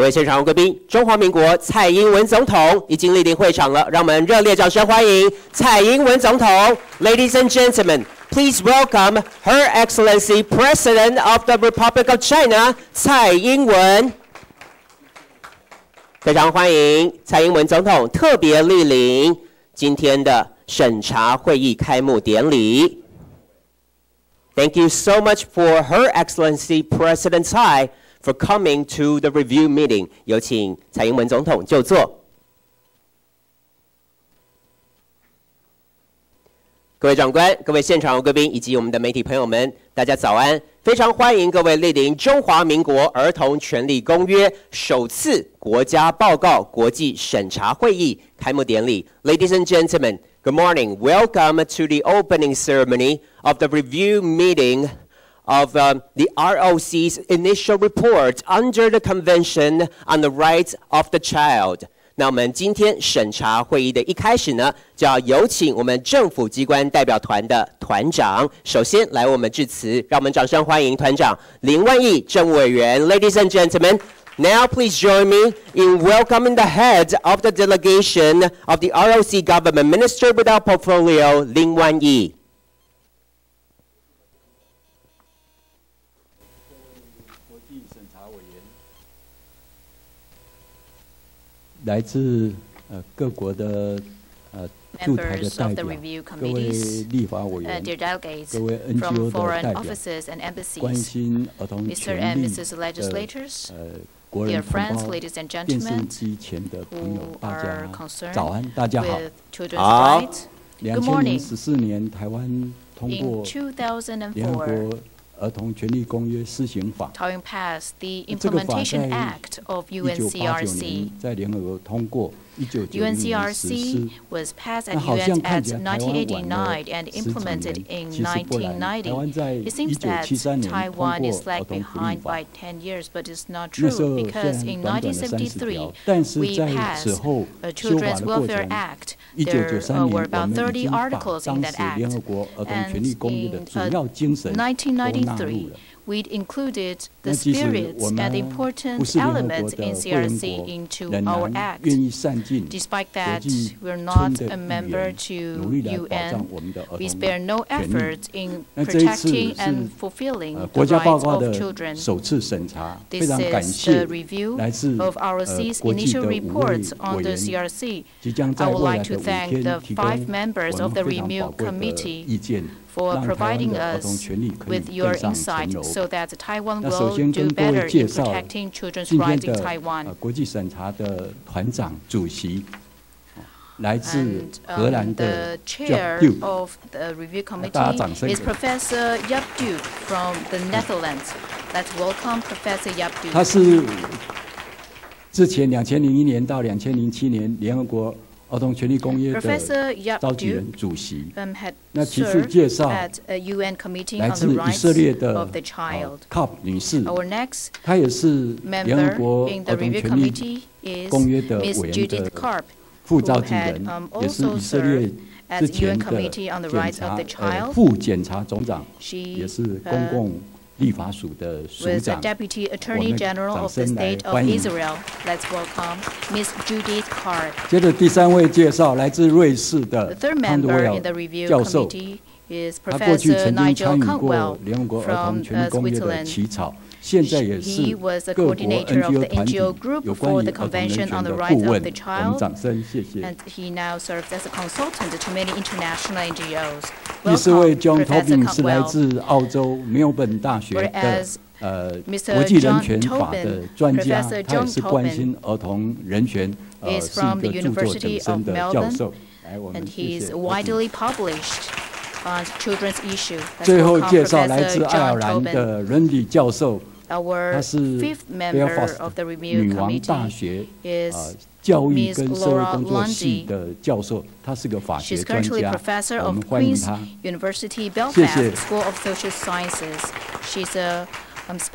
位现场贵宾，中华民国蔡英文总统已经莅临会场了，让我们热烈掌声欢迎蔡英文总统。Ladies and gentlemen, please welcome Her Excellency President of the Republic of China, 蔡英文。非常欢迎蔡英文总统特别莅临今天的审查会议开幕典礼。Thank you so much for Her Excellency President Tsai for coming to the review meeting. 有请蔡英文总统就座。各位长官、各位现场贵宾以及我们的媒体朋友们，大家早安！非常欢迎各位莅临中华民国儿童权利公约首次国家报告国际审查会议开幕典礼。Ladies and gentlemen, good morning. Welcome to the opening ceremony of the review meeting of the ROC's initial report under the Convention on the Rights of the Child. 那我们今天审查会议的一开始呢，就要有请我们政府机关代表团的团长，首先来我们致辞，让我们掌声欢迎团长林万益政务委员。Ladies and gentlemen, now please join me in welcoming the head of the delegation of the ROC Government Minister without Portfolio, 林万益。来自各国的驻台的代表，各位立法委员，各位 NGO 的代表，关心儿童权利的国人同胞，电视机前的朋友，大家早安，大家好。好。2014年台湾通过联合国儿童权利公约施行法，这个法在1989年在联合国通过，1990年实施。那好像看起来台湾晚了10几年，其实不然。台湾在1973年通过儿童福利法，那时候虽然短短的30条，但是在此后修法的过程，1993年我们已经把当时联合国儿童权利公约的主要精神都纳入了。We'd included the spirits and important elements in CRC into our act. Despite that, we're not a member to UN. We spare no effort in protecting and fulfilling the rights of children. This is the review of ROC's initial reports on the CRC. I would like to thank the 5 members of the review committee for providing us with your insight so that Taiwan will do better in protecting children's rights in Taiwan. 国际审查的团长主席来自荷兰的 chair of the review committee is Professor Jaap Duke from the Netherlands. Let's welcome Professor Jaap Duke. 他是之前2001年到2007年联合国儿童权利公约的召集人主席。那其次介绍来自以色列的卡普女士，她也是联合国儿童权利公约的委员的副召集人，也是以色列之前的副检察总长，也是公共立法署的署长。With the Deputy Attorney General of the State of Israel, let's welcome Ms. Judith Card. 接着第3位介绍来自瑞士的 The third member in the review committee is Professor Nigel Cantwell from Switzerland. 现在也是 He was the coordinator of the NGO group for the Convention on the Rights of the Child, and he now serves as a consultant to many international NGOs. 第4位 John Tobin 是来自澳洲墨尔本大学的国际人权法的专家，他也是关心儿童人权，是一个著作等身的教授。来，我们谢谢。最后介绍来自爱尔兰的伦理教授。他是 Belfast 女王大学教育跟社会工作系的教授，他是个法学专家，我们欢迎他。谢谢。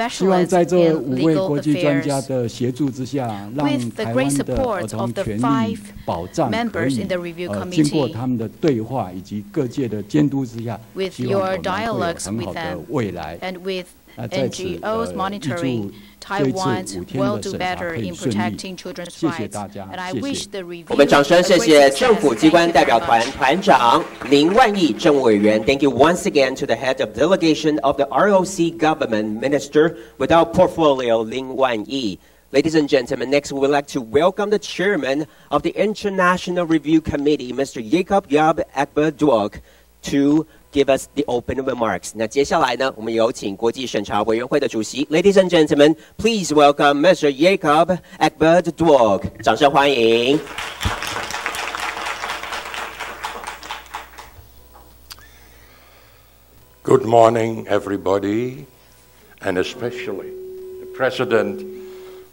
希望在这5位国际专家的协助之下，让台湾的儿童权利保障可以经过他们的对话以及各界的监督之下，希望我们会有很好的未来。NGOs monitoring Taiwan's will do better in protecting children's rights. And I wish the review. 我们掌声谢谢政府机关代表团团长林万亿政务委员。Thank you once again to the head of delegation of the ROC government, Minister without portfolio Lin Wan-yi. Ladies and gentlemen, next we would like to welcome the chairman of the International Review Committee, Mr. Jacob Yab Akbar-Duok, to give us the opening remarks. 那接下来呢，我们有请国际审查委员会的主席 Ladies and gentlemen, please welcome Mr. Jacob Akbar-Duok. 掌声欢迎。Good morning, everybody, and especially the President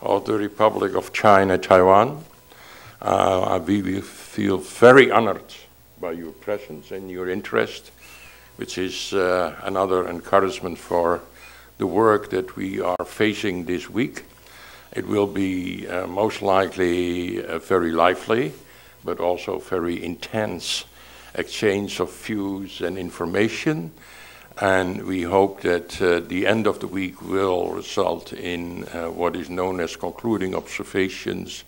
of the Republic of China, Taiwan. We feel very honored by your presence and your interest, which is another encouragement for the work that we are facing this week. It will be most likely a very lively, but also very intense exchange of views and information. And we hope that the end of the week will result in what is known as concluding observations.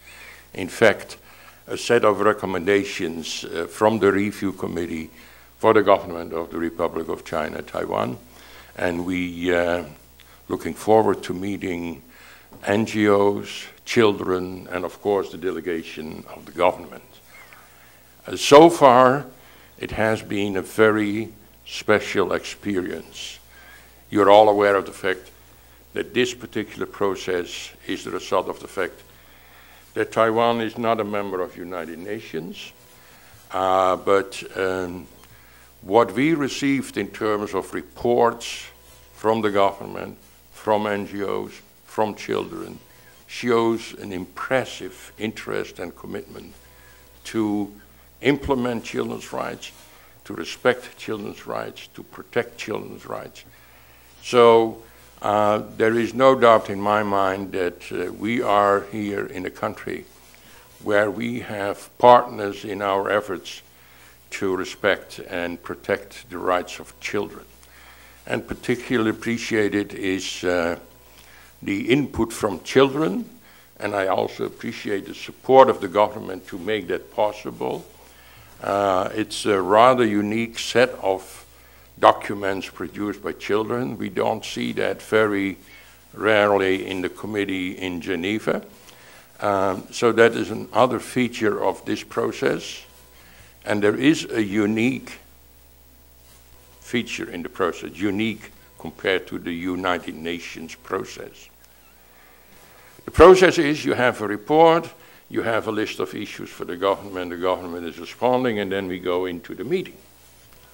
In fact, a set of recommendations from the Review Committee for the government of the Republic of China, Taiwan. And we looking forward to meeting NGOs, children, and of course the delegation of the government. So far, it has been a very special experience. You're all aware of the fact that this particular process is the result of the fact that Taiwan is not a member of the United Nations, but what we received in terms of reports from the government, from NGOs, from children, shows an impressive interest and commitment to implement children's rights, to respect children's rights, to protect children's rights. So there is no doubt in my mind that we are here in a country where we have partners in our efforts to respect and protect the rights of children. And particularly appreciated is the input from children, and I also appreciate the support of the government to make that possible. It's a rather unique set of documents produced by children. We don't see that very rarely in the committee in Geneva. So that is another feature of this process. And there is a unique feature in the process, unique compared to the United Nations process. The process is you have a report, you have a list of issues for the government is responding, and then we go into the meeting.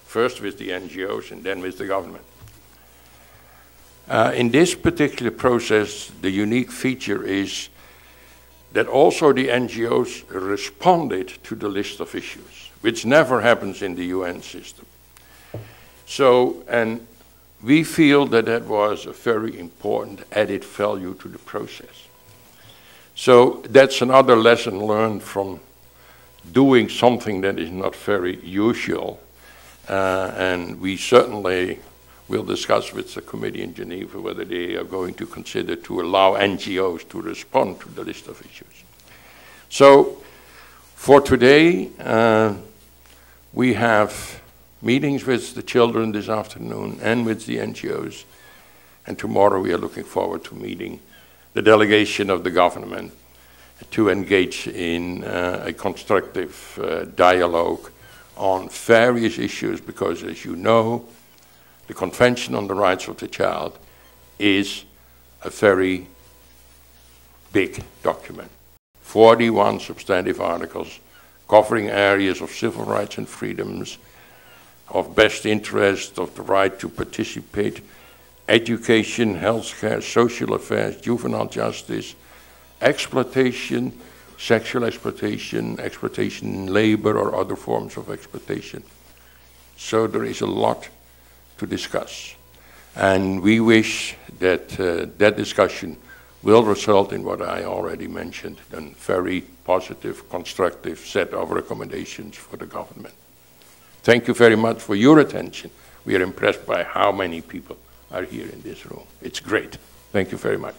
First with the NGOs and then with the government. In this particular process, the unique feature is that also the NGOs responded to the list of issues, which never happens in the UN system. So, and we feel that that was a very important added value to the process. So that's another lesson learned from doing something that is not very usual. And we certainly will discuss with the committee in Geneva whether they are going to consider to allow NGOs to respond to the list of issues. So for today, we have meetings with the children this afternoon and with the NGOs. And tomorrow we are looking forward to meeting the delegation of the government to engage in a constructive dialogue on various issues, because as you know, the Convention on the Rights of the Child is a very big document. 41 substantive articles covering areas of civil rights and freedoms, of best interest, of the right to participate, education, healthcare, social affairs, juvenile justice, exploitation, sexual exploitation, exploitation in labor or other forms of exploitation. So there is a lot to discuss. And we wish that that discussion will result in what I already mentioned, a very positive, constructive set of recommendations for the government. Thank you very much for your attention. We are impressed by how many people are here in this room. It's great. Thank you very much.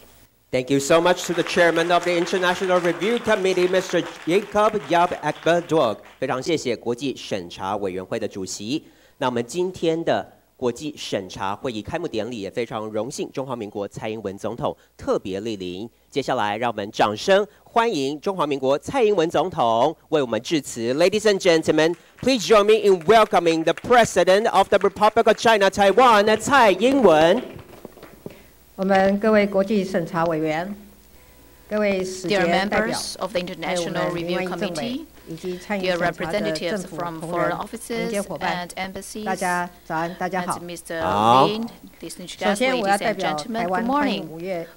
Thank you so much to the Chairman of the International Review Committee, Mr. Jacob Yap Akberdog. 非常谢谢国际审查委员会的主席。那我们今天的国际审查会议开幕典礼也非常荣幸，中华民国蔡英文总统特别莅临。接下来，让我们掌声欢迎中华民国蔡英文总统为我们致辞。Ladies and gentlemen, please join me in welcoming the President of the Republic of China, Taiwan, 蔡英文。我们各位国际审查委员、各位使节代表、 members of the International Review Committee, dear representatives from foreign offices and embassies, 大家早安，大家好。 and Mr. Lin, distinguished guests, ladies and gentlemen, good morning.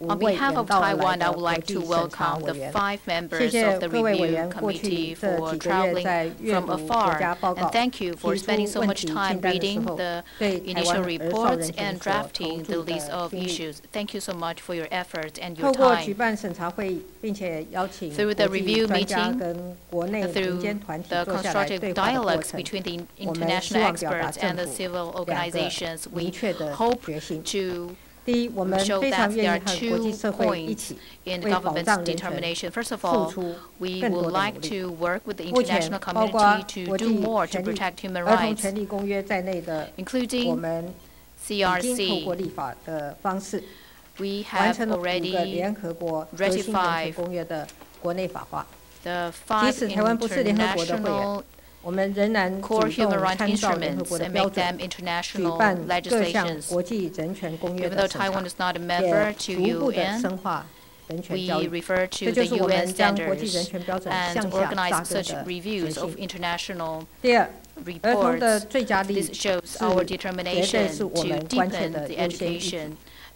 On behalf of Taiwan, I would like to welcome the 5 members of the Review Committee for traveling from afar, and thank you for spending so much time reading the initial reports and drafting the list of issues. Thank you so much for your efforts and your 透过举 time. 办审查会议，并且邀请 Through the 国际 review 专家 meeting, 跟国内 through 民间团体 the 坐下来 constructive 对话的过 dialogues 程， between the 我们希 international 望表达 experts 政 and the 府 civil 两个 organizations, 明 we 确的 hope 决心。 to 第一，我们 show 非 that 常 there 愿 are 意和国际 2社会一 points 起 in 为保 government's 障人权 determination. First of 付 all, 出 we 更 would 多的 like 努力。 to work with the 目前 international 包括 community 国 to do 际 more to 权利 protect human 儿童 rights, 权利公约在内的，我 including 们已经透过 CRC. 立法的方式， We 完 have 成了5个 already 联合国核心人权公约的国内法化。 the 即 5使台湾不是联合国的会员， international 我们仍然主 core 动 human rights 参照联合 instruments 国的 and 标 make 准， them 举 international 办各项 legislations. 国际人权公约 Even 的 though 审查， Taiwan is not a member 也 to 逐步的 UN, 深化人权教 we 育。 refer 这 to 就 the 是我 UN 们将国际人 standards 权标准 and 向下扎 organize 根 such 的决 reviews of 心。 international 第二，儿童的 reports. 最佳利益 This shows 是 our 绝对 determination 是我 to 们关切 deepen 的 the 优先议题。 education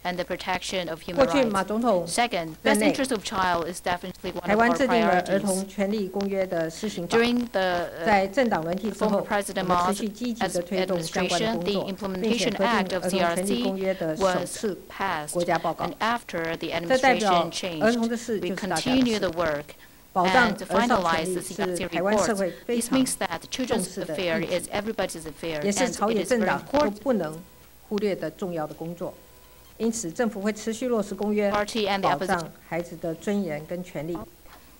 and the protection of 过 human 去马 rights. 总统 Second, 任 best 内， interest of child is definitely one 台 of 湾 our 制定了儿 priorities. 童权利公约的施行法， During the 在政党轮替之 former 后，我 President 们持 Ma's 续积极的推动相关的 administration, 工 the 作，并且 implementation 核 act 定 of 儿童权利公约 CRC 的首 was 次 passed. 国家报告。 And after the 这代表 administration 儿童的 changed, 事 we 就是大家的 continue 事。 the work 保障 and to 儿少权 finalize 利 the 是 CRC 台湾社 reports. 会非 This 常 means that 重 children's 视的 affair 议题， is everybody's affair, 也是 and 朝野 it is 政 very 党都 important. 不能忽略的重要的工作。因此，政府会持续落实公约， Party and the 保 opposition, 障孩子的尊严跟权利， the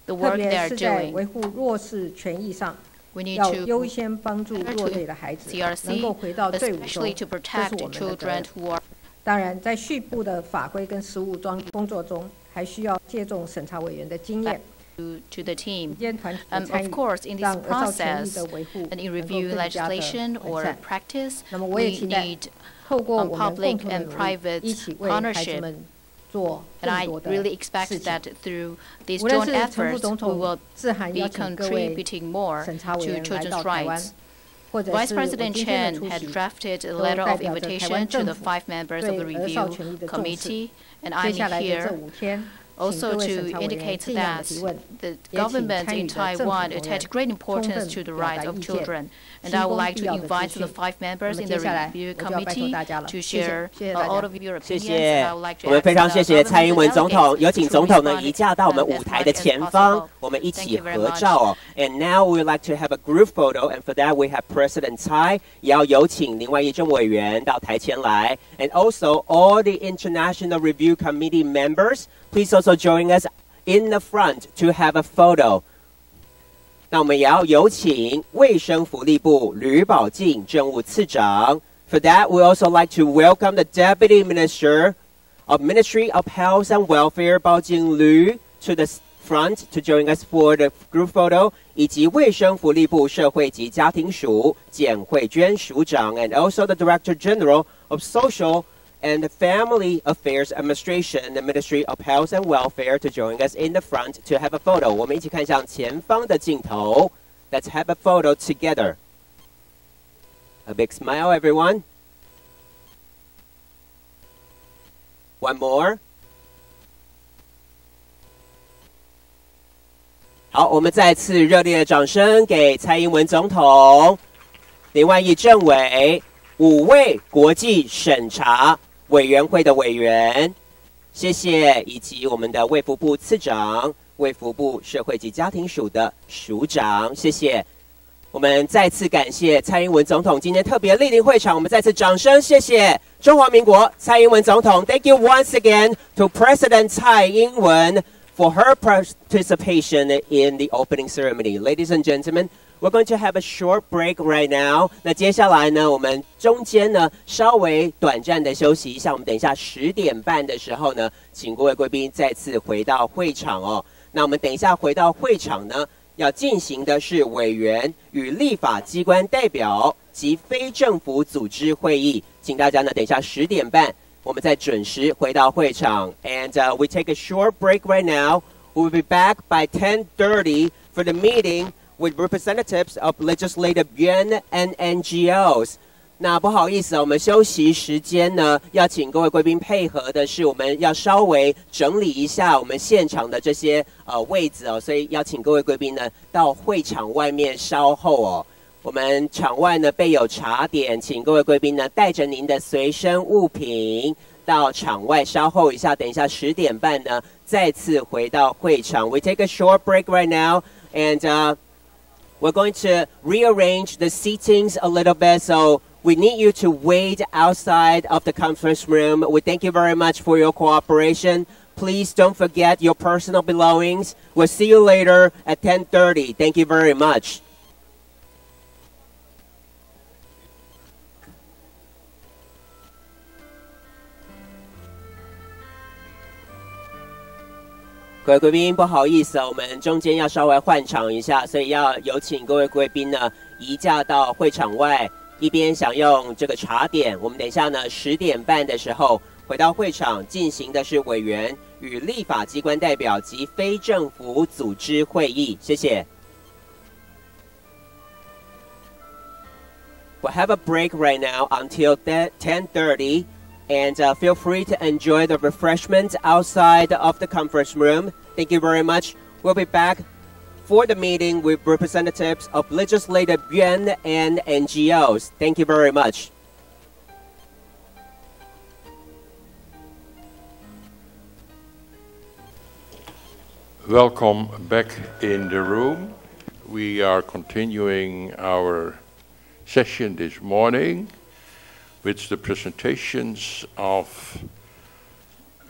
特 work 别 they are 是在 doing. 维护弱势权益上， We need 要 to 优先帮助弱类的孩子能够 CRC, 回到队伍中， especially to 这 protect 是我们的责 children 任。 who are 当然，在续部的法规跟实务工作中，还需要借重审查委员的经验， to the team. 民间团体的参 Of 与， course, in 让 this 儿少权益 process 的维护 and in 能够 review 更加的 legislation 完 or 善。 practice, 那么，我也 we 期待 need 透过我们共 public 同的 and 努力， private 一起为孩子 partnership. 们做 And I 更多的 really 事 expect 情。 that through these 无论 joint 是陈副 efforts, 总 we 统 will 致函 be 邀请各位 contributing more 审查委 to 员来 children's 到台湾 rights. 或者 Vice 是我 President 今天的 Chen 出 had 席， drafted a 都 letter 代 of 表着台 invitation 湾 to 政 the 府 5 members of the 对儿少 review 权益的重视。 committee, and 接 I'm 下来的这 here 5天，请 also 各位 to 审查委员 indicate 尽量的 that 提问， the 也请 government 参与 in 的政府 Taiwan 同 attach 仁 great 充 importance 分 to the 表 rights 达 of 意见， children. And 提 I would 供 like 必 to 要的资 invite 讯。the 5 那 members 么 in 接 the 下来 review 我就要拜托 committee 大家了， to 谢谢， share 谢谢大 all 家。 of your 谢 opinions. 谢 And I would like to 我们 ask 非常 the 谢谢蔡英文 government 总统， delegates 有请 to 总统呢 respond 移驾到我们 as 舞台 much 的 as 前方 possible.，我们一 Thank 起 you very 合 much. 照哦。And now we would like to have a group photo, and for that we have President Tsai， 也要有请林万益政委员到台前来。And also all the International Review Committee members, please also join us in the front to have a photo. 那我们也要有请卫生福利部吕宝静政务次长。For that, we also like to welcome the Deputy Minister of Ministry of Health and Welfare, Bao Jinglu, to the front to join us for the group photo, 以及卫生福利部社会及家庭署简慧娟署长 and also the Director General of Social and Family Affairs Administration, the Ministry of Health and Welfare, to join us in the front to have a photo. 我们一起看向前方的镜头。Let's have a photo together. A big smile, everyone. One more. 好，我们再次热烈的掌声给蔡英文总统、林万益政委、5位国际审查委员会的委员，谢谢，以及我们的卫福部次长、卫福部社会及家庭署的署长，谢谢。我们再次感谢蔡英文总统今天特别莅临会场，我们再次掌声，谢谢。中华民国蔡英文总统。Thank you once again to President Tsai Ing-wen for her participation in the opening ceremony. Ladies and gentlemen, we're going to have a short break right now. 那接下来呢，我们中间呢稍微短暂的休息一下。我们等一下10点半的时候呢，请各位贵宾再次回到会场哦。那我们等一下回到会场呢，要进行的是委员与立法机关代表及非政府组织会议。请大家呢，等一下10点半，我们再准时回到会场。And we take a short break right now. We'll be back by 10:30 for the meeting with representatives of legislative yuan and NGOs. 那不好意思，我们休息时间呢，要请各位贵宾配合的是，我们要稍微整理一下我们现场的这些位置哦，所以要请各位贵宾呢到会场外面稍后哦。我们场外呢备有茶点，请各位贵宾呢带着您的随身物品到场外稍候一下，等一下10点半呢再次回到会场。We take a short break right now, and we're going to rearrange the seatings a little bit, so we need you to wait outside of the conference room. We thank you very much for your cooperation. Please don't forget your personal belongings. We'll see you later at 10:30. Thank you very much. 各位贵宾，不好意思哦，我们中间要稍微换场一下，所以要有请各位贵宾呢移驾到会场外，一边享用这个茶点。我们等一下呢10点半的时候回到会场，进行的是委员与立法机关代表及非政府组织会议。谢谢。We'll have a break right now until 10:30. And feel free to enjoy the refreshments outside of the conference room. Thank you very much. We'll be back for the meeting with representatives of legislative yuan and NGOs. Thank you very much. Welcome back in the room. We are continuing our session this morning with the presentations of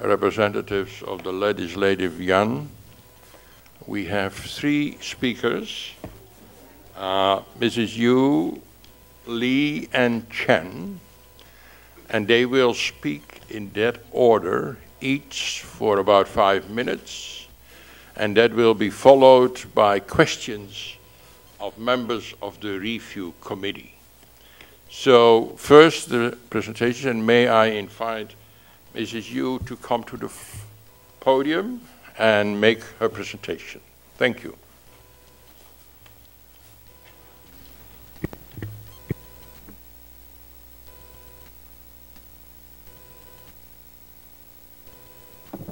representatives of the legislative yuan. We have 3 speakers, Mrs. Yu, Lee, and Chen, and they will speak in that order, each for about 5 minutes, and that will be followed by questions of members of the review committee. So first the presentation, and may I invite Mrs. Yu to come to the podium and make her presentation. Thank you.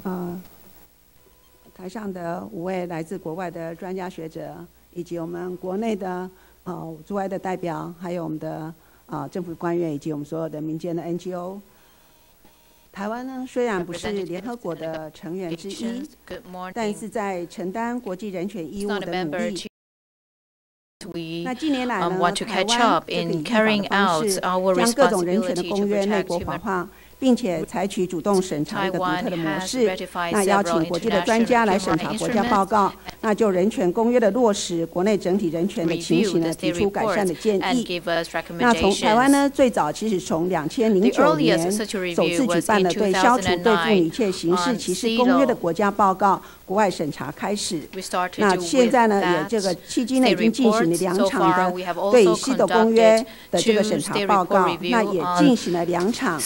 Uh, 台上的5位来自国外的专家学者，以及我们国内的驻外的代表，还有我们的政府官员以及我们所有的民间的 NGO。台湾呢，虽然不是联合国的成员之一，但是在承担国际人权义务的努力。那近年来呢，台湾以立法方式将各种人权的公约内国法化。并且采取主动审查一个独特的模式，那邀请国际的专家来审查国家报告，那就人权公约的落实、国内整体人权的情形呢，提出改善的建议。那从台湾呢，最早其实从2009年首次举办了对消除对付一切形式歧视公约的国家报告国外审查开始。那现在呢，也这个迄今呢已经进行了2场的对以西的公约的这个审查报告，那也进行了2场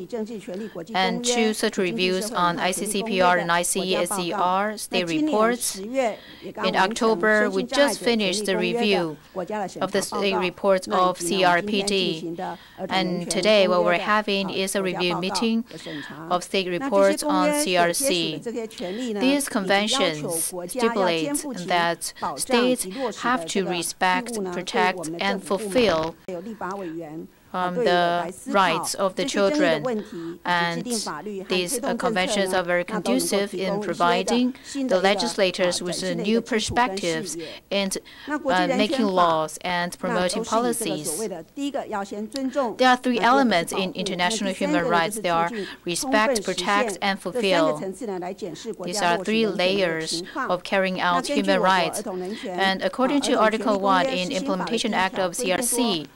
and 2 such reviews on ICCPR and ICSER state reports. In October, we just finished the review of the state reports of CRPD. And today, what we're having is a review meeting of state reports on CRC. These conventions stipulate that states have to respect, protect, and fulfill the rights of the children, and these conventions are very conducive in providing the legislators with new perspectives in making laws and promoting policies. There are three elements in international human rights. They are respect, protect, and fulfill. These are three layers of carrying out human rights. And according to Article 1 in Implementation Act of CRC,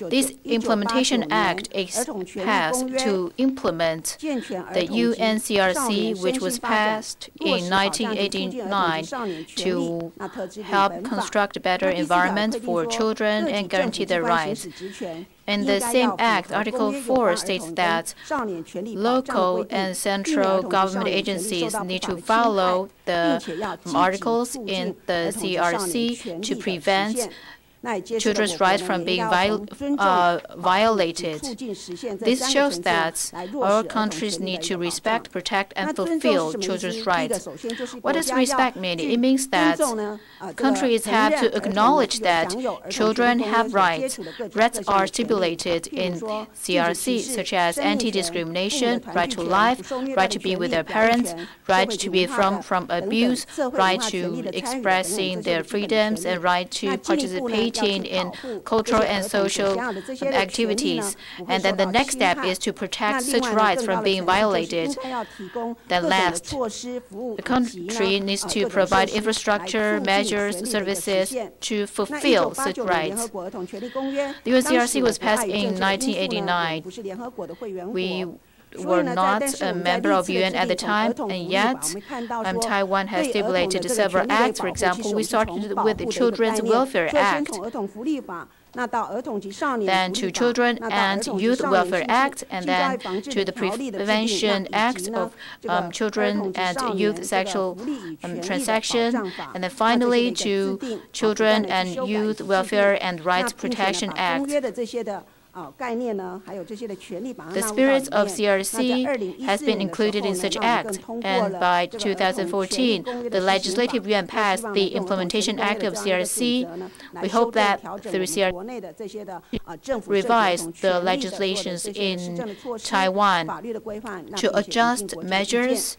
this Implementation Act has to implement the UNCRC, which was passed in 1989 to help construct a better environment for children and guarantee their rights. In the same act, Article 4 states that local and central government agencies need to follow the articles in the CRC to prevent children's rights from being violated. This shows that our countries need to respect, protect, and fulfill children's rights. What does respect mean? It means that countries have to acknowledge that children have rights. Rights are stipulated in CRC, such as anti-discrimination, right to life, right to be with their parents, right to be from abuse, right to expressing their freedoms, and right to participate in cultural and social activities. And then the next step is to protect such rights from being violated. Then last, the country needs to provide infrastructure, measures, services to fulfill such rights. The UNCRC was passed in 1989. We were not a member of UN at the time, and yet Taiwan has stipulated several acts. For example, we started with the Children's Welfare Act, then to Children and Youth Welfare Act, and then to the Prevention Act of Children and Youth Sexual Transaction, and then finally to Children and Youth Welfare and Rights Protection Act. The spirit of CRC has been included in such acts, and by 2014, the Legislative Yuan passed the Implementation Act of CRC. We hope that through CRC, revise the legislations in Taiwan to adjust measures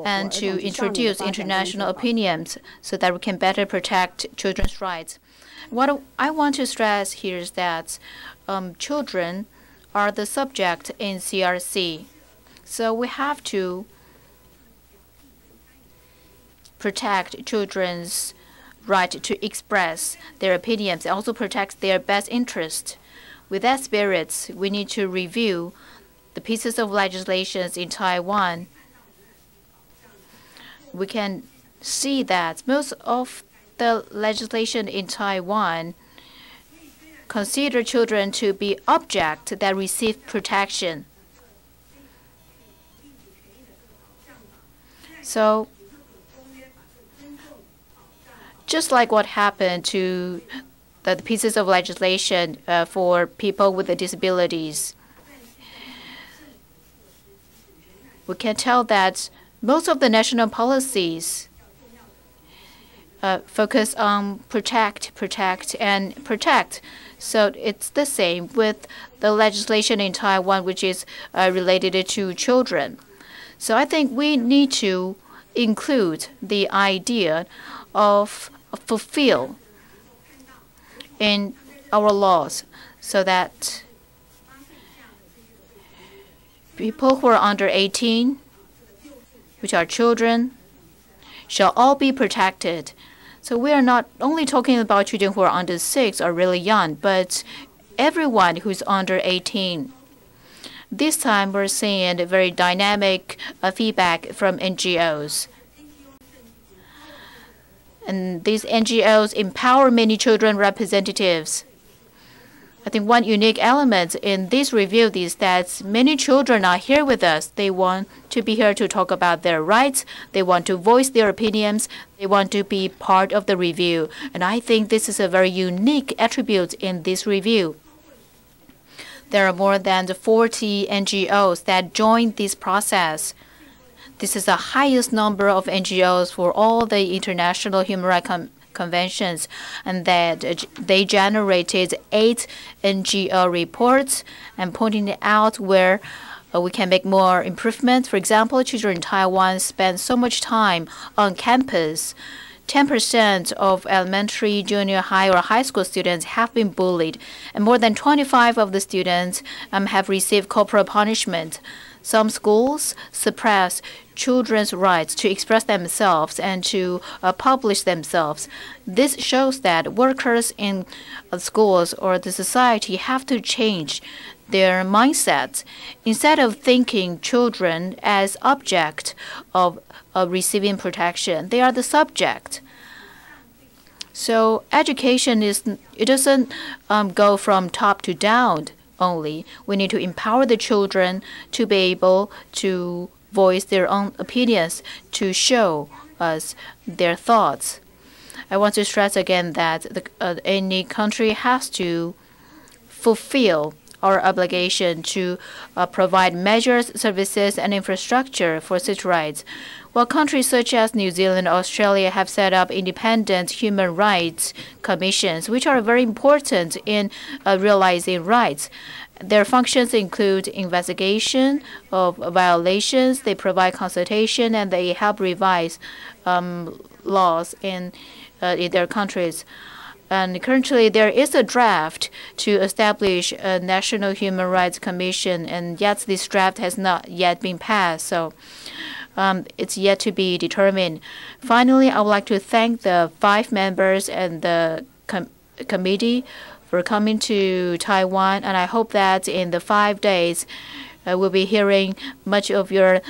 and to introduce international opinions so that we can better protect children's rights. What I want to stress here is that children are the subject in CRC. So we have to protect children's right to express their opinions and also protect their best interest. With that spirit, we need to review the pieces of legislations in Taiwan. We can see that most of the legislation in Taiwan consider children to be objects that receive protection. So, just like what happened to the pieces of legislation for people with disabilities, we can tell that most of the national policies focus on protect, and protect. So it's the same with the legislation in Taiwan, which is related to children. So I think we need to include the idea of fulfill in our laws so that people who are under 18, which are children, shall all be protected. So we are not only talking about children who are under 6 or really young, but everyone who's under 18. This time we're seeing a very dynamic feedback from NGOs. And these NGOs empower many children representatives. I think one unique element in this review is that many children are here with us. They want to be here to talk about their rights. They want to voice their opinions. They want to be part of the review. And I think this is a very unique attribute in this review. There are more than 40 NGOs that joined this process. This is the highest number of NGOs for all the international human rights conventions, and that they generated 8 NGO reports and pointing out where we can make more improvement. For example, children in Taiwan spend so much time on campus. 10% of elementary, junior high, or high school students have been bullied, and more than 25% of the students have received corporal punishment. Some schools suppress children's rights to express themselves and to publish themselves. This shows that workers in schools or the society have to change their mindset. Instead of thinking children as object of receiving protection, they are the subject. So education doesn't go from top to down only. We need to empower the children to be able to voice their own opinions, to show us their thoughts. I want to stress again that any country has to fulfill our obligation to provide measures, services, and infrastructure for such rights. While countries such as New Zealand and Australia have set up independent human rights commissions, which are very important in realizing rights. Their functions include investigation of violations, they provide consultation, and they help revise laws in their countries. And currently, there is a draft to establish a National Human Rights Commission, and yet this draft has not yet been passed. So it's yet to be determined. Finally, I would like to thank the 5 members and the committee for coming to Taiwan, and I hope that in the 5 days, we'll be hearing much of your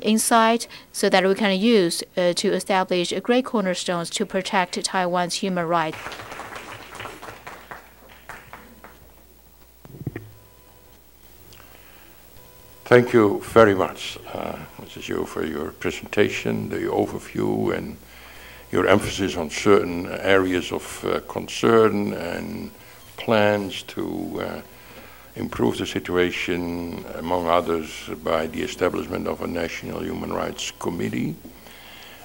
insight so that we can use to establish great cornerstones to protect Taiwan's human rights. Thank you very much, Mrs. Yu, for your presentation, the overview, and your emphasis on certain areas of concern and plans to improve the situation, among others, by the establishment of a National Human Rights Committee.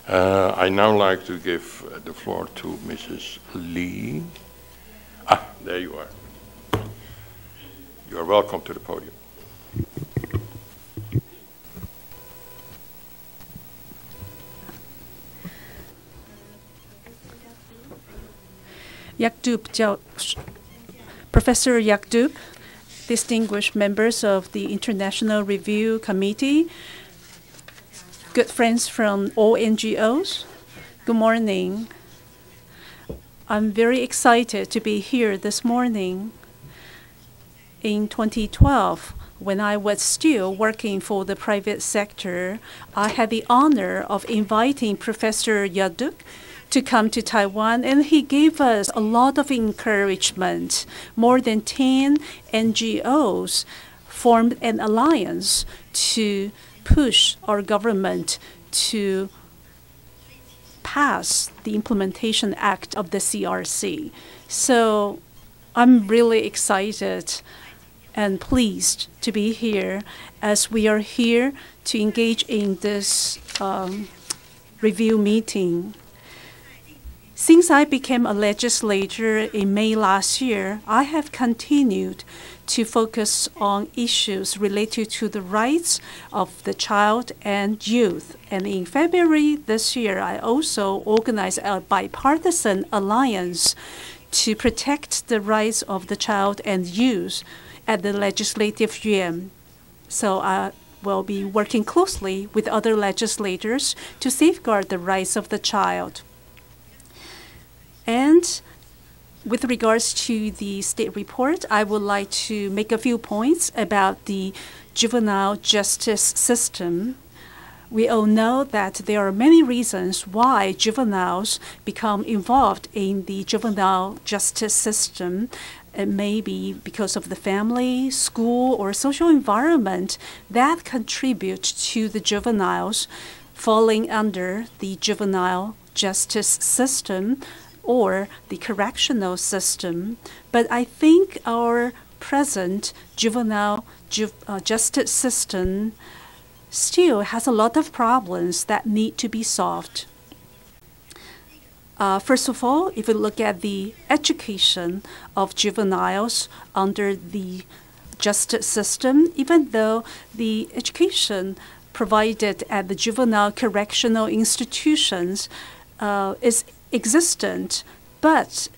I now like to give the floor to Mrs. Lee. Ah, there you are. You are welcome to the podium. Professor Yakdub, distinguished members of the International Review Committee, good friends from all NGOs, good morning. I'm very excited to be here this morning. In 2012, when I was still working for the private sector, I had the honor of inviting Professor Yakdub to come to Taiwan, and he gave us a lot of encouragement. More than 10 NGOs formed an alliance to push our government to pass the Implementation Act of the CRC. So I'm really excited and pleased to be here as we are here to engage in this review meeting. Since I became a legislator in May last year, I have continued to focus on issues related to the rights of the child and youth. And in February this year, I also organized a bipartisan alliance to protect the rights of the child and youth at the Legislative Yuan. So I will be working closely with other legislators to safeguard the rights of the child. And with regards to the state report, I would like to make a few points about the juvenile justice system. We all know that there are many reasons why juveniles become involved in the juvenile justice system. It may be because of the family, school, or social environment that contribute to the juveniles falling under the juvenile justice system or the correctional system. But I think our present juvenile justice system still has a lot of problems that need to be solved. First of all, if we look at the education of juveniles under the justice system, even though the education provided at the juvenile correctional institutions is existent, but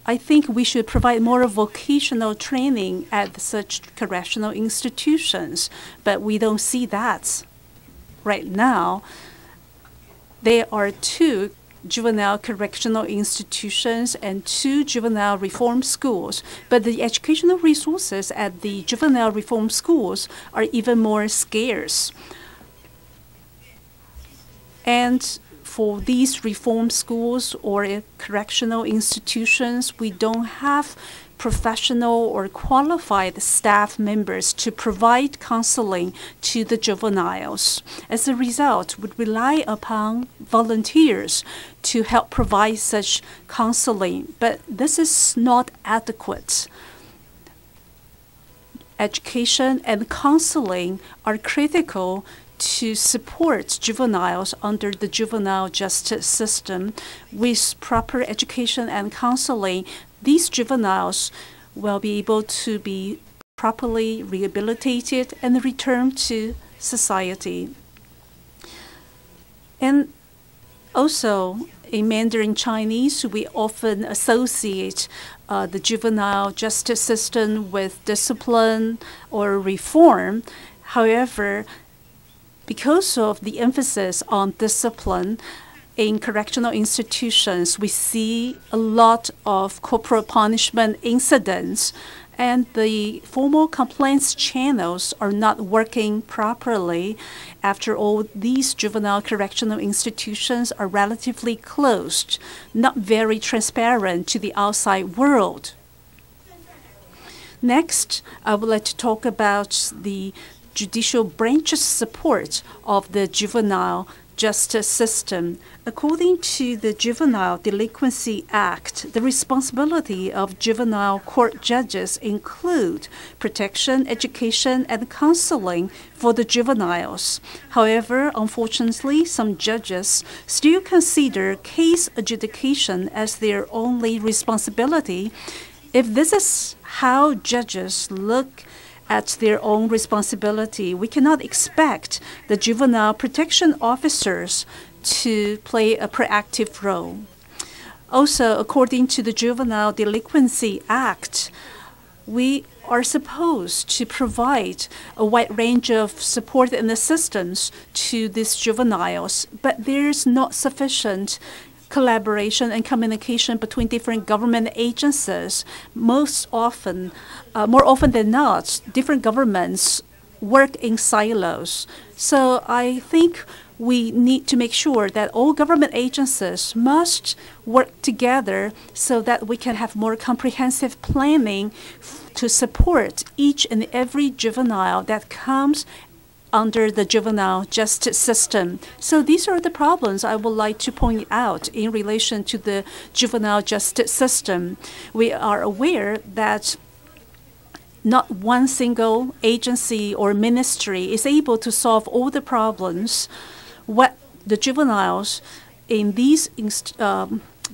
I think we should provide more vocational training at such correctional institutions, but we don't see that right now. There are 2 juvenile correctional institutions and 2 juvenile reform schools, but the educational resources at the juvenile reform schools are even more scarce. And for these reform schools or correctional institutions, we don't have professional or qualified staff members to provide counseling to the juveniles. As a result, we rely upon volunteers to help provide such counseling, but this is not adequate. Education and counseling are critical to support juveniles under the juvenile justice system. With proper education and counseling, these juveniles will be able to be properly rehabilitated and return to society. And also, in Mandarin Chinese, we often associate the juvenile justice system with discipline or reform. However, because of the emphasis on discipline in correctional institutions, we see a lot of corporal punishment incidents, and the formal complaints channels are not working properly. After all, these juvenile correctional institutions are relatively closed, not very transparent to the outside world. Next, I would like to talk about the judicial branch's support of the juvenile justice system. According to the Juvenile Delinquency Act, the responsibility of juvenile court judges include protection, education, and counseling for the juveniles. However, unfortunately, some judges still consider case adjudication as their only responsibility. If this is how judges look at their own responsibility, we cannot expect the juvenile protection officers to play a proactive role. Also, according to the Juvenile Delinquency Act, we are supposed to provide a wide range of support and assistance to these juveniles, but there's not sufficient collaboration and communication between different government agencies. More often than not, different governments work in silos. So I think we need to make sure that all government agencies must work together so that we can have more comprehensive planning to support each and every juvenile that comes under the juvenile justice system. So these are the problems I would like to point out in relation to the juvenile justice system. We are aware that not one single agency or ministry is able to solve all the problems. What the juveniles in these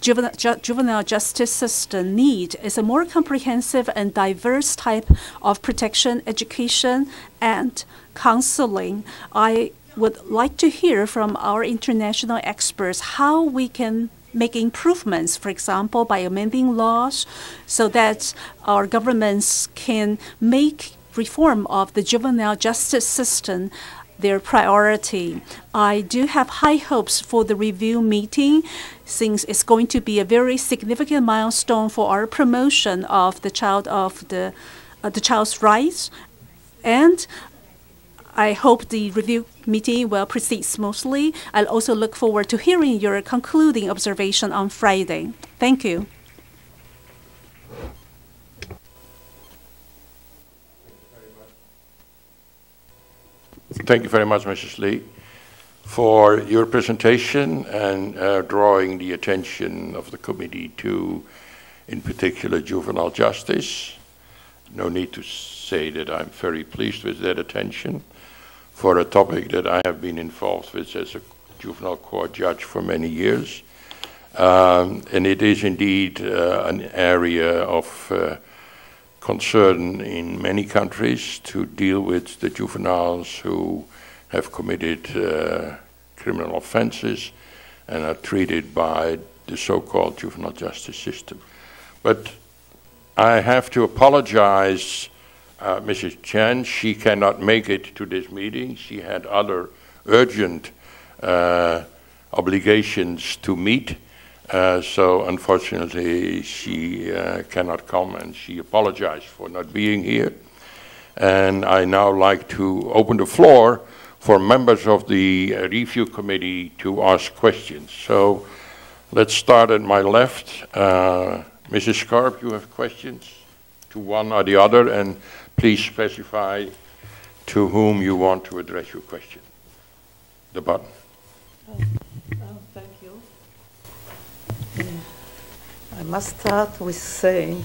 juvenile justice system need is a more comprehensive and diverse type of protection, education, and counseling. I would like to hear from our international experts how we can make improvements, for example, by amending laws so that our governments can make reform of the juvenile justice system their priority. I do have high hopes for the review meeting, since it's going to be a very significant milestone for our promotion of the child's rights, and I hope the review meeting will proceed smoothly. I'll also look forward to hearing your concluding observation on Friday. Thank you. Thank you very much, Mrs. Lee, for your presentation and drawing the attention of the committee to, in particular, juvenile justice. No need to say that I'm very pleased with that attention for a topic that I have been involved with as a juvenile court judge for many years. And it is indeed an area of concern in many countries to deal with the juveniles who have committed criminal offenses and are treated by the so-called juvenile justice system. But I have to apologize, Mrs. Chen. She cannot make it to this meeting. She had other urgent obligations to meet. So unfortunately, she cannot come, and she apologized for not being here. And I now like to open the floor for members of the review committee to ask questions. So let's start at my left. Mrs. Scarp, you have questions to one or the other, and please specify to whom you want to address your question. The button. Thank you. I must start with saying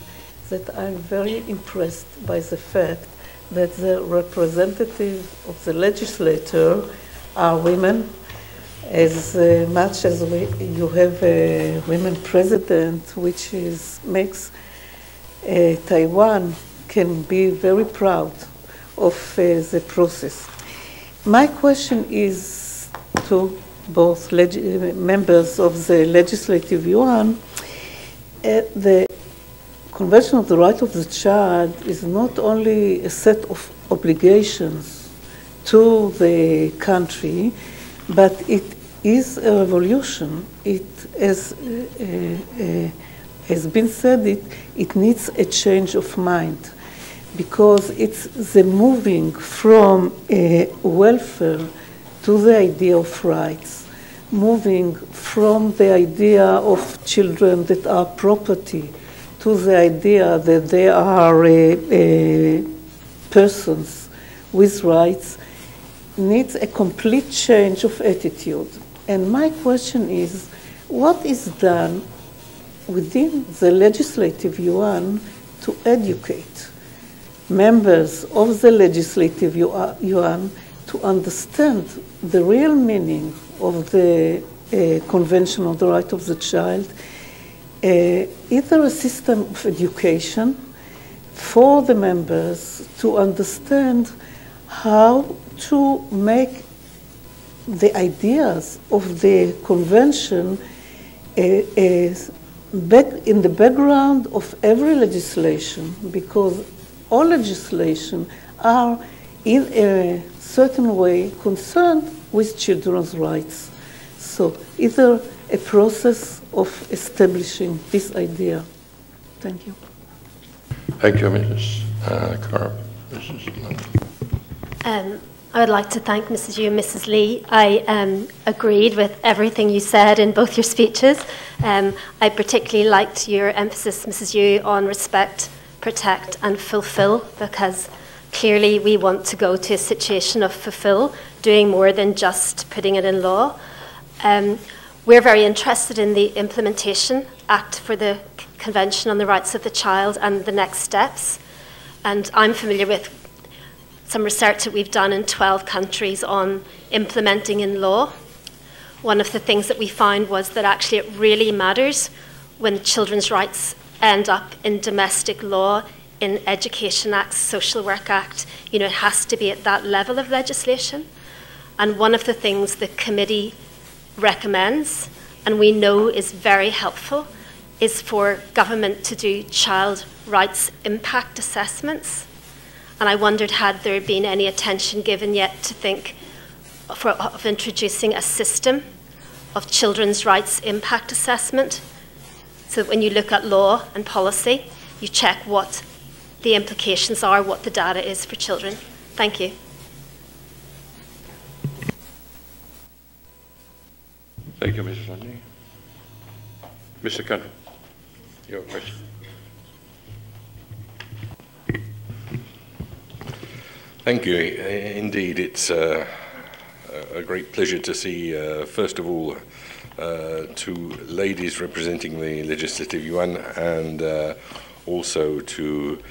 that I'm very impressed by the fact that the representatives of the legislature are women, as much as you have a women president, which makes Taiwan can be very proud of the process. My question is to both members of the Legislative Yuan. The Convention of the Right of the Child is not only a set of obligations to the country, but it is a revolution. It has been said, it needs a change of mind, because it's the moving from welfare to the idea of rights, moving from the idea of children that are property to the idea that they are persons with rights, needs a complete change of attitude. And my question is, what is done within the Legislative Yuan to educate members of the Legislative Yuan to understand the real meaning of the Convention on the Right of the Child, either a system of education for the members to understand how to make the ideas of the Convention back in the background of every legislation, because all legislation are in a certain way concerned with children's rights. So either a process of establishing this idea. Thank you. Thank you, Mrs. Karp. I would like to thank Mrs. Yu and Mrs. Lee. I agreed with everything you said in both your speeches. I particularly liked your emphasis, Mrs. Yu, on respect, protect and fulfill, because clearly we want to go to a situation of fulfill, doing more than just putting it in law. We're very interested in the Implementation Act for the Convention on the Rights of the Child and the next steps. And I'm familiar with some research that we've done in 12 countries on implementing in law. One of the things that we found was that actually it really matters when children's rights end up in domestic law, in Education Act, Social Work Act. You know, it has to be at that level of legislation. And one of the things the committee recommends, and we know is very helpful, is for government to do child rights impact assessments. And I wondered, had there been any attention given yet to think of introducing a system of children's rights impact assessment, so that when you look at law and policy, you check what the implications are, what the data is for children. Thank you. Thank you, Mrs. Lundy. Mr. Kendall, your question. Thank you. Indeed, it's a great pleasure to see, first of all, two ladies representing the Legislative Yuan, and also to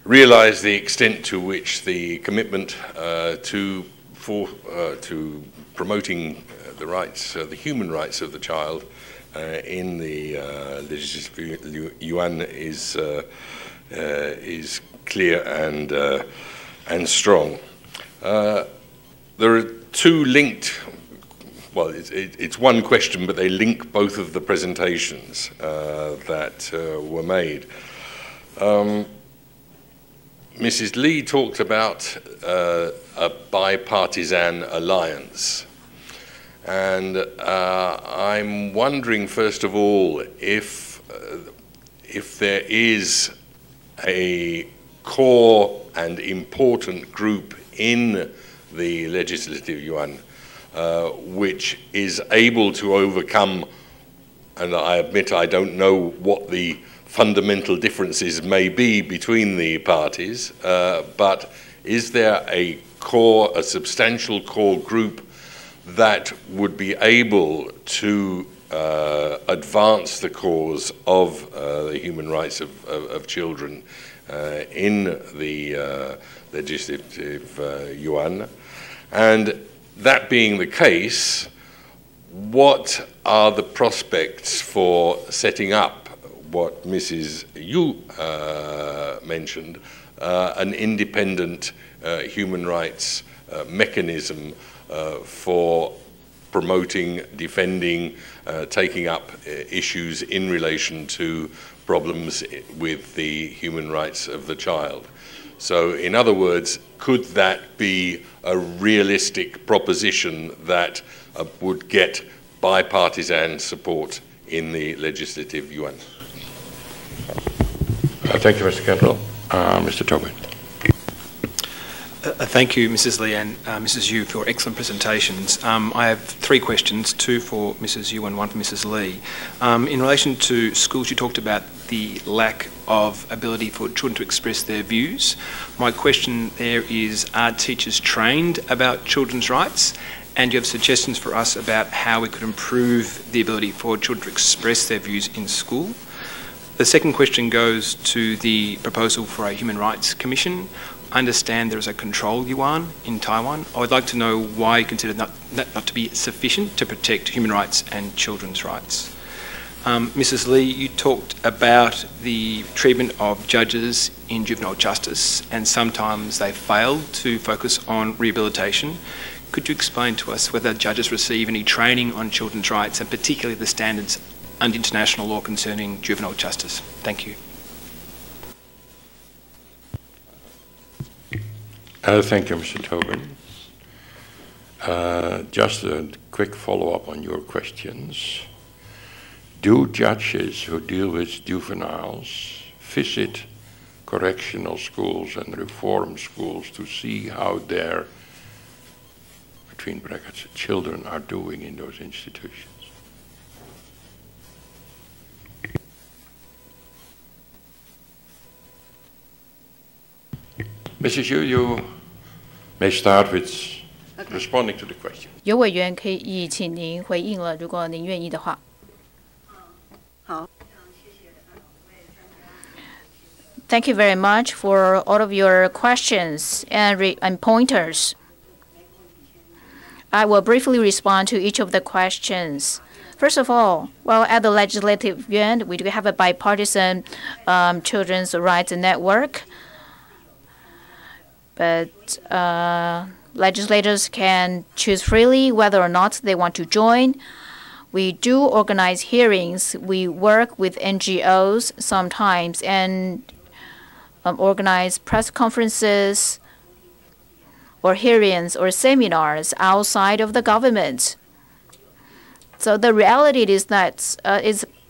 realize the extent to which the commitment to promoting the rights, the human rights of the child, in the legislative yuan is clear and strong. There are two linked. Well, it's one question, but they link both of the presentations that were made. Mrs. Lee talked about a bipartisan alliance. And I'm wondering, first of all, if there is a core and important group in the legislative yuan which is able to overcome, and I admit I don't know what the fundamental differences may be between the parties, but is there a substantial core group that would be able to advance the cause of the human rights of children in the legislative yuan? And that being the case, what are the prospects for setting up what Mrs. Yu mentioned, an independent human rights mechanism for promoting, defending, taking up issues in relation to problems with the human rights of the child? So, in other words, could that be a realistic proposition that would get bipartisan support in the legislative yuan? Thank you, Mr. Kendall. Mr. Tobin. Thank you, Mrs. Lee and Mrs. Yu, for excellent presentations. I have three questions, two for Mrs. Yu and one for Mrs. Lee. In relation to schools, you talked about the lack of ability for children to express their views. My question there is, are teachers trained about children's rights? And do you have suggestions for us about how we could improve the ability for children to express their views in school? The second question goes to the proposal for a Human Rights Commission. I understand there is a control yuan in Taiwan. I would like to know why you consider that not to be sufficient to protect human rights and children's rights. Mrs. Lee, you talked about the treatment of judges in juvenile justice, and sometimes they fail to focus on rehabilitation. Could you explain to us whether judges receive any training on children's rights, and particularly the standards under international law concerning juvenile justice? Thank you. Thank you, Mr. Tobin. Just a quick follow-up on your questions. Do judges who deal with juveniles visit correctional schools and reform schools to see how their, between brackets, children are doing in those institutions? Mrs. Yu, you may start with responding to the question. 有委员可以请您回应了，如果您愿意的话。好。Thank you very much for all of your questions and pointers. I will briefly respond to each of the questions. First of all, well, at the legislative yuan, we do have a bipartisan children's rights network. But legislators can choose freely whether or not they want to join. We do organize hearings. We work with NGOs sometimes and organize press conferences or hearings or seminars outside of the government. So the reality is that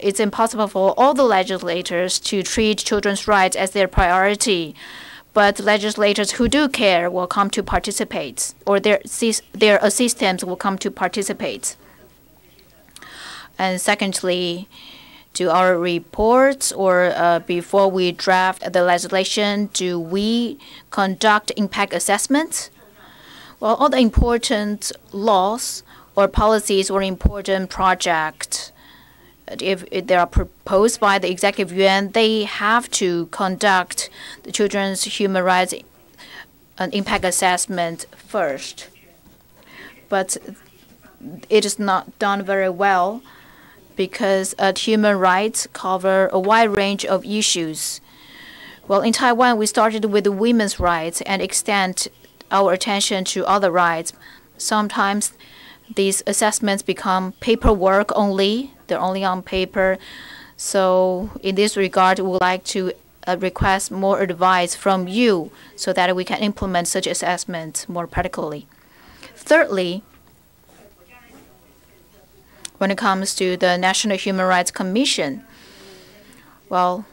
it's impossible for all the legislators to treat children's rights as their priority. But legislators who do care will come to participate, or their assistants will come to participate. And secondly, do our reports or before we draft the legislation, do we conduct impact assessments? Well, all the important laws or policies or important projects, if they are proposed by the executive yuan, they have to conduct the children's human rights and impact assessment first. But it is not done very well because human rights cover a wide range of issues. Well, in Taiwan, we started with women's rights and extend our attention to other rights. Sometimes these assessments become paperwork only. They're only on paper. So in this regard, we would like to request more advice from you so that we can implement such assessments more practically. Thirdly, when it comes to the National Human Rights Commission, well,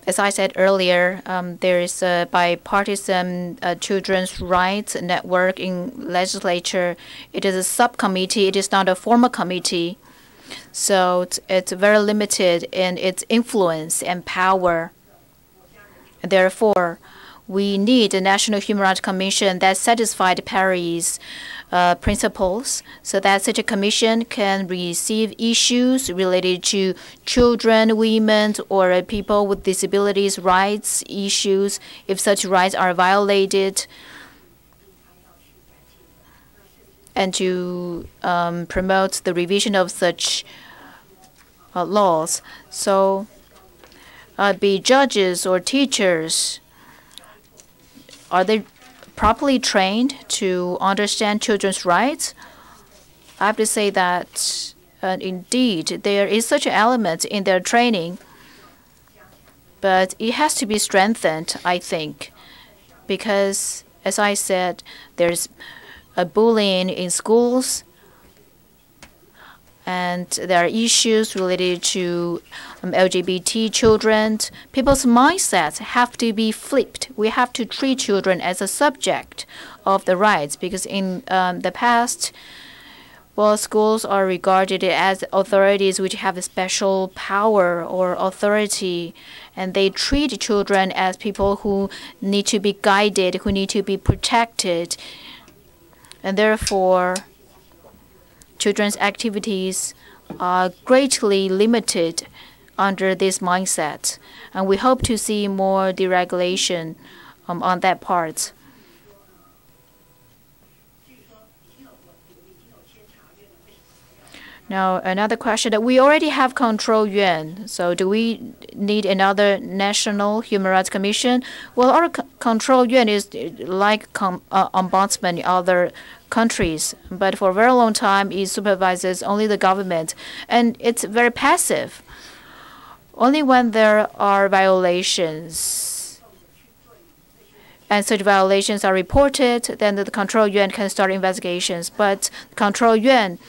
as I said earlier, there is a bipartisan children's rights network in legislature. It is a subcommittee. It is not a formal committee. So it's very limited in its influence and power. Therefore, we need a National Human Rights Commission that satisfies Paris principles so that such a commission can receive issues related to children, women, or people with disabilities rights issues if such rights are violated, and to promote the revision of such laws. So be judges or teachers, are they properly trained to understand children's rights? I have to say that indeed there is such an element in their training, but it has to be strengthened, I think, because, as I said, there's a bullying in schools, and there are issues related to LGBT children. People's mindsets have to be flipped. We have to treat children as a subject of the rights, because in the past, well, schools are regarded as authorities which have a special power or authority, and they treat children as people who need to be guided, who need to be protected, and therefore children's activities are greatly limited under this mindset, and we hope to see more deregulation on that part. Now, another question that we already have control yuan, so do we need another National Human Rights Commission? Well, our control yuan is like ombudsman in other countries, but for a very long time it supervises only the government, and it's very passive. Only when there are violations and such violations are reported, then the control yuan can start investigations. But control yuan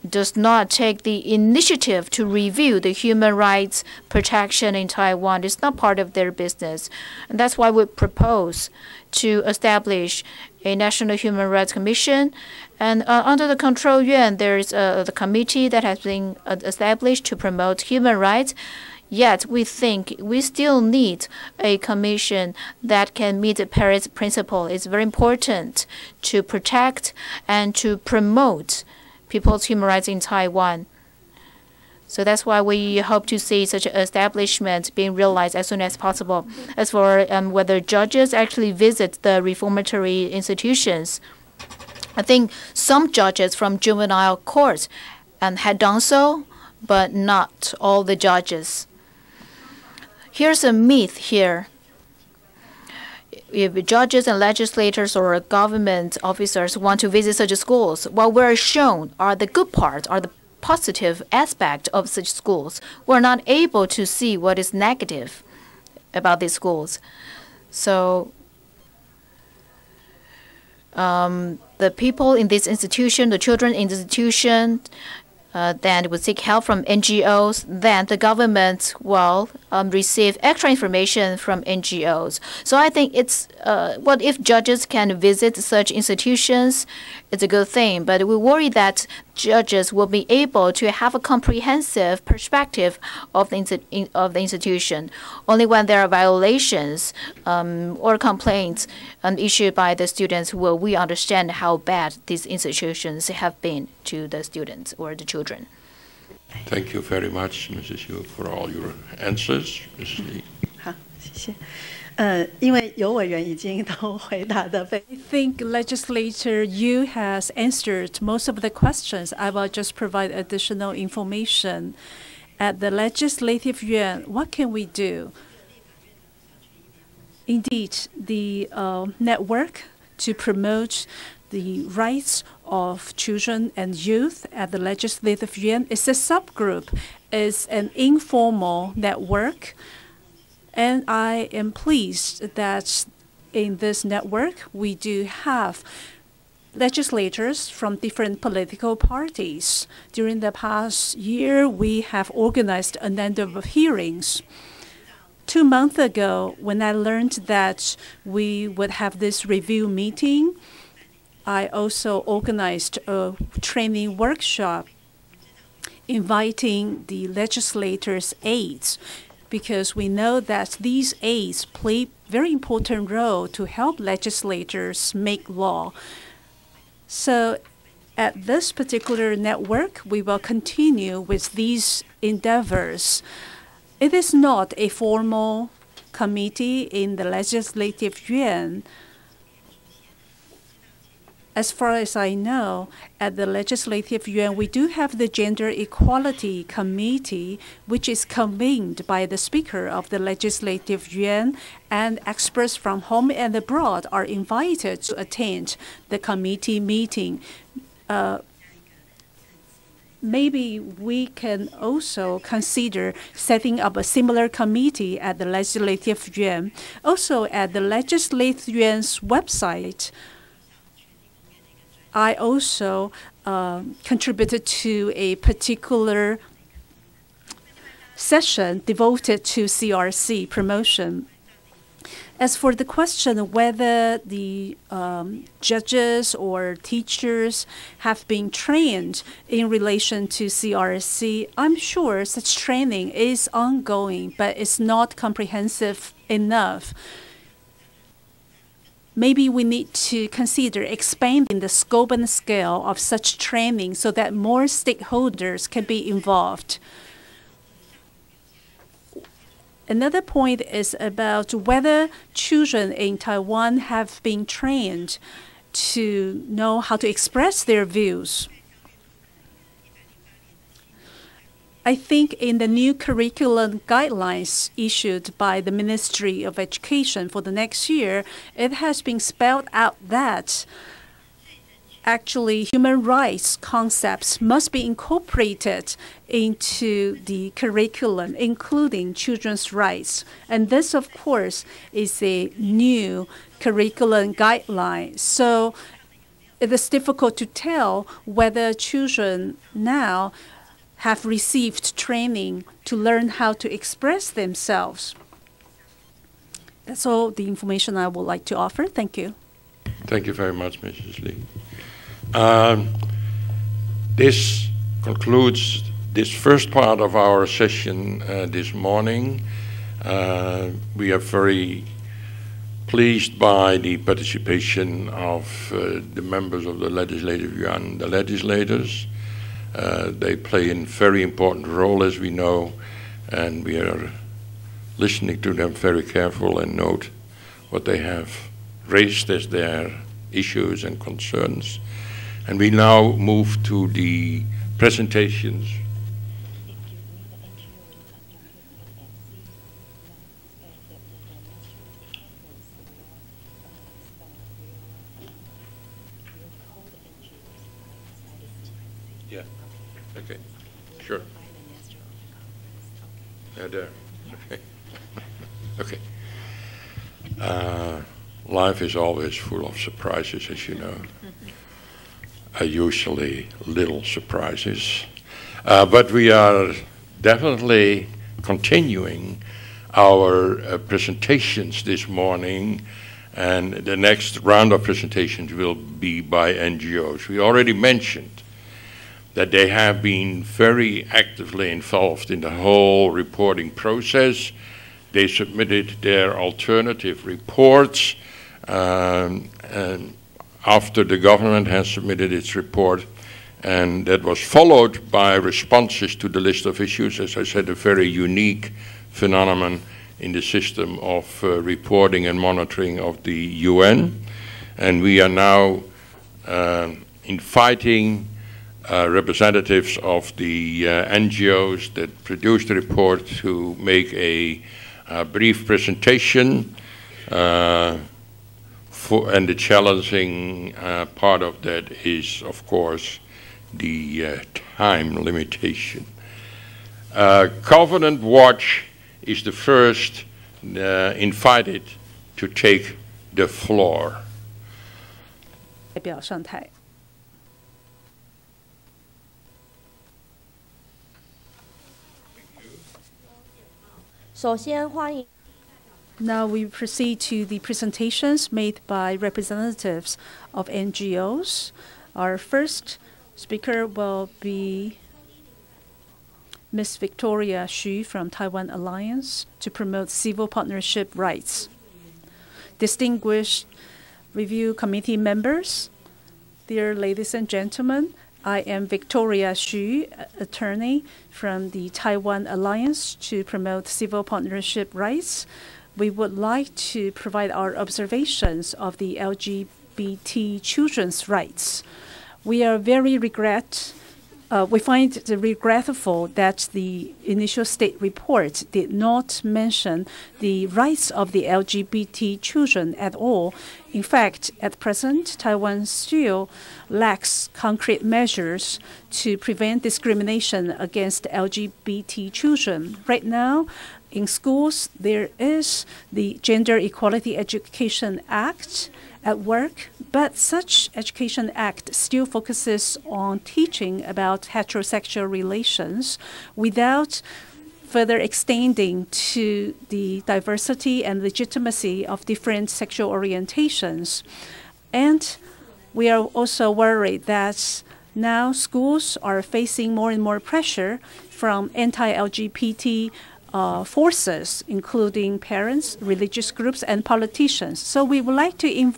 does not take the initiative to review the human rights protection in Taiwan. It's not part of their business. And that's why we propose to establish a National Human Rights Commission. And under the control yuan, there is the committee that has been established to promote human rights. Yet we think we still need a commission that can meet the Paris principle. It's very important to protect and to promote people's human rights in Taiwan. So that's why we hope to see such an establishment being realized as soon as possible. As for whether judges actually visit the reformatory institutions, I think some judges from juvenile courts had done so, but not all the judges. Here's a myth here. If judges and legislators or government officers want to visit such schools, what we're shown are the good parts, are the positive aspect of such schools. We're not able to see what is negative about these schools. So the people in this institution, the children in this institution, then would seek help from NGOs, then the government will receive extra information from NGOs. So I think it's, what if judges can visit such institutions? It's a good thing, but we worry that judges will be able to have a comprehensive perspective of the institution. Only when there are violations or complaints issued by the students will we understand how bad these institutions have been to the students or the children. Thank you very much, Mrs. Yu, for all your answers. Mrs. Lee. I think Legislator Yu has answered most of the questions. I will just provide additional information. At the Legislative Yuan, what can we do? Indeed, the network to promote the rights of children and youth at the Legislative Yuan is a subgroup, is an informal network. And I am pleased that in this network, we do have legislators from different political parties. During the past year, we have organized a number of hearings. 2 months ago, when I learned that we would have this review meeting, I also organized a training workshop inviting the legislators' aides, because we know that these aides play a very important role to help legislators make law. So at this particular network, we will continue with these endeavors. It is not a formal committee in the Legislative Yuan. As far as I know, at the Legislative Yuan, we do have the Gender Equality Committee, which is convened by the Speaker of the Legislative Yuan, and experts from home and abroad are invited to attend the committee meeting. Maybe we can also consider setting up a similar committee at the Legislative Yuan. Also, at the Legislative Yuan's website, I also contributed to a particular session devoted to CRC promotion. As for the question of whether the judges or teachers have been trained in relation to CRC, I'm sure such training is ongoing, but it's not comprehensive enough. Maybe we need to consider expanding the scope and scale of such training so that more stakeholders can be involved. Another point is about whether children in Taiwan have been trained to know how to express their views. I think in the new curriculum guidelines issued by the Ministry of Education for the next year, it has been spelled out that actually human rights concepts must be incorporated into the curriculum, including children's rights. And this, of course, is a new curriculum guideline. So it is difficult to tell whether children now have received training to learn how to express themselves. That's all the information I would like to offer. Thank you. Thank you very much, Mrs. Lee. This concludes this first part of our session this morning. We are very pleased by the participation of the members of the Legislative Yuan, the legislators. They play a very important role, as we know, and we are listening to them very careful and note what they have raised as their issues and concerns. And we now move to the presentations. Yeah, okay, sure. Yeah, there, okay. Okay. Life is always full of surprises, as you know. Usually little surprises. But we are definitely continuing our presentations this morning, and the next round of presentations will be by NGOs. We already mentioned that they have been very actively involved in the whole reporting process. They submitted their alternative reports, and after the government has submitted its report, and that was followed by responses to the list of issues. As I said, a very unique phenomenon in the system of reporting and monitoring of the UN. And we are now inviting representatives of the NGOs that produced the report to make a brief presentation, and the challenging part of that is, of course, the time limitation. Covenant Watch is the first invited to take the floor. 代表上台。首先欢迎。Now we proceed to the presentations made by representatives of NGOs. Our first speaker will be Ms. Victoria Xu from Taiwan Alliance to promote civil partnership rights. Distinguished review committee members, dear ladies and gentlemen, I am Victoria Xu, attorney from the Taiwan Alliance to promote civil partnership rights. We would like to provide our observations of the LGBT children's rights. We are very we find it regretful that the initial state report did not mention the rights of the LGBT children at all. In fact, at present, Taiwan still lacks concrete measures to prevent discrimination against LGBT children. Right now, in schools, there is the Gender Equality Education Act at work, but such Education Act still focuses on teaching about heterosexual relations without further extending to the diversity and legitimacy of different sexual orientations. And we are also worried that now schools are facing more and more pressure from anti-LGBT forces, including parents, religious groups, and politicians. So we would like to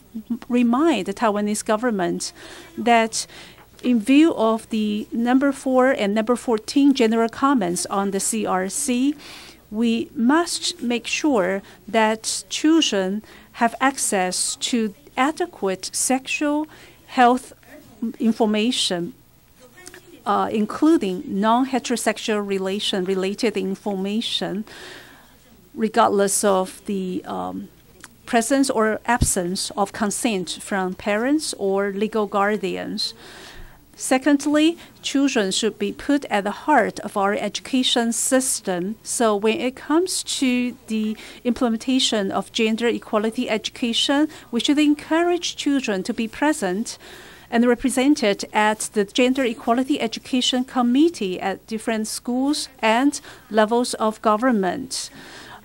remind the Taiwanese government that in view of the number 4 and number 14 general comments on the CRC, we must make sure that children have access to adequate sexual health information, including non-heterosexual related information, regardless of the presence or absence of consent from parents or legal guardians. Secondly, children should be put at the heart of our education system. So when it comes to the implementation of gender equality education, we should encourage children to be present and represented at the Gender Equality Education Committee at different schools and levels of government.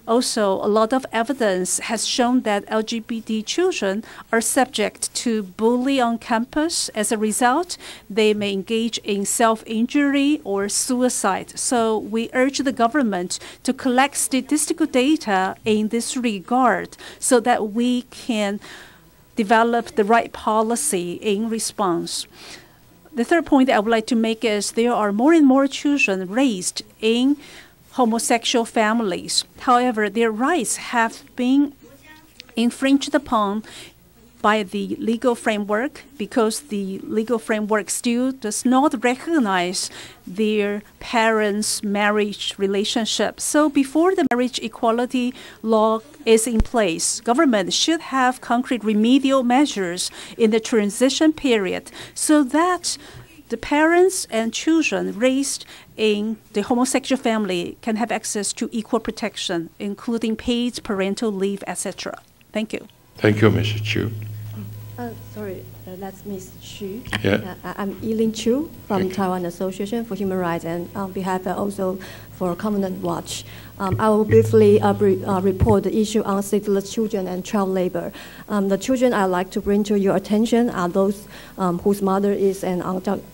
Also, a lot of evidence has shown that LGBT children are subject to bullying on campus. As a result, they may engage in self-injury or suicide. So we urge the government to collect statistical data in this regard so that we can develop the right policy in response. The third point that I would like to make is there are more and more children raised in homosexual families. However, their rights have been infringed upon by the legal framework because the legal framework still does not recognize their parents' marriage relationship. So before the marriage equality law is in place, government should have concrete remedial measures in the transition period so that the parents and children raised in the homosexual family can have access to equal protection, including paid parental leave, etc. Thank you. Thank you, Mrs. Chu. Sorry, that's Ms. Xu. Yeah. I'm Eileen Chu from Taiwan Association for Human Rights, and on behalf also for Covenant Watch. I will briefly report the issue on stateless children and child labor. The children I'd like to bring to your attention are those whose mother is an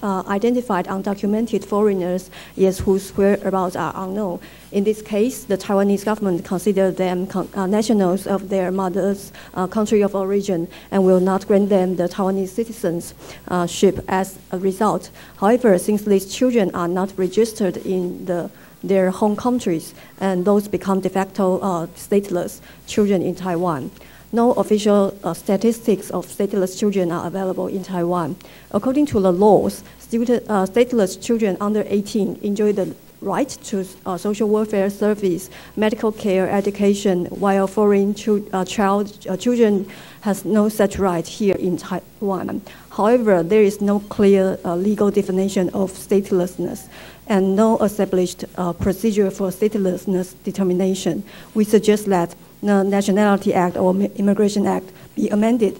identified undocumented foreigners, yet whose whereabouts are unknown. In this case, the Taiwanese government considers them nationals of their mother's country of origin and will not grant them the Taiwanese citizenship as a result. However, since these children are not registered in the their home countries, and those become de facto stateless children in Taiwan. No official statistics of stateless children are available in Taiwan. According to the laws, stateless children under 18 enjoy the right to social welfare service, medical care, education, while foreign children has no such right here in Taiwan. However, there is no clear legal definition of statelessness and no established procedure for statelessness determination. We suggest that the Nationality Act or Immigration Act be amended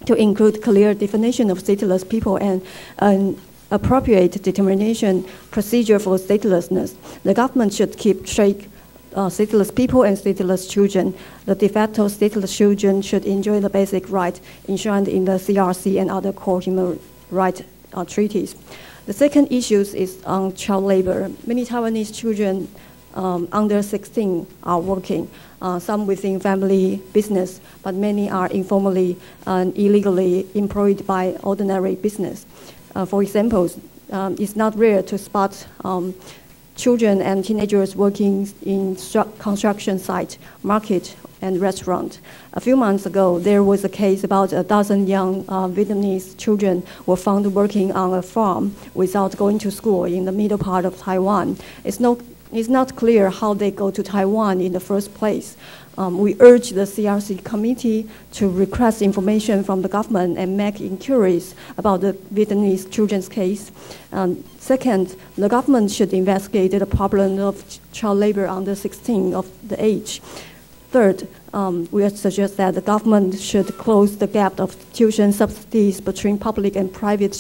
to include clear definition of stateless people and an appropriate determination procedure for statelessness. The government should keep track stateless people and stateless children. The de facto stateless children should enjoy the basic right enshrined in the CRC and other core human rights treaties. The second issue is on child labor. Many Taiwanese children under 16 are working, some within family business, but many are informally and illegally employed by ordinary business. For example, it's not rare to spot children and teenagers working in construction site, market, and restaurant. A few months ago, there was a case about a dozen young Vietnamese children were found working on a farm without going to school in the middle part of Taiwan. It's not clear how they go to Taiwan in the first place. We urge the CRC committee to request information from the government and make inquiries about the Vietnamese children's case. Second, the government should investigate the problem of child labor under 16 of the age. Third, we suggest that the government should close the gap of tuition subsidies between public and private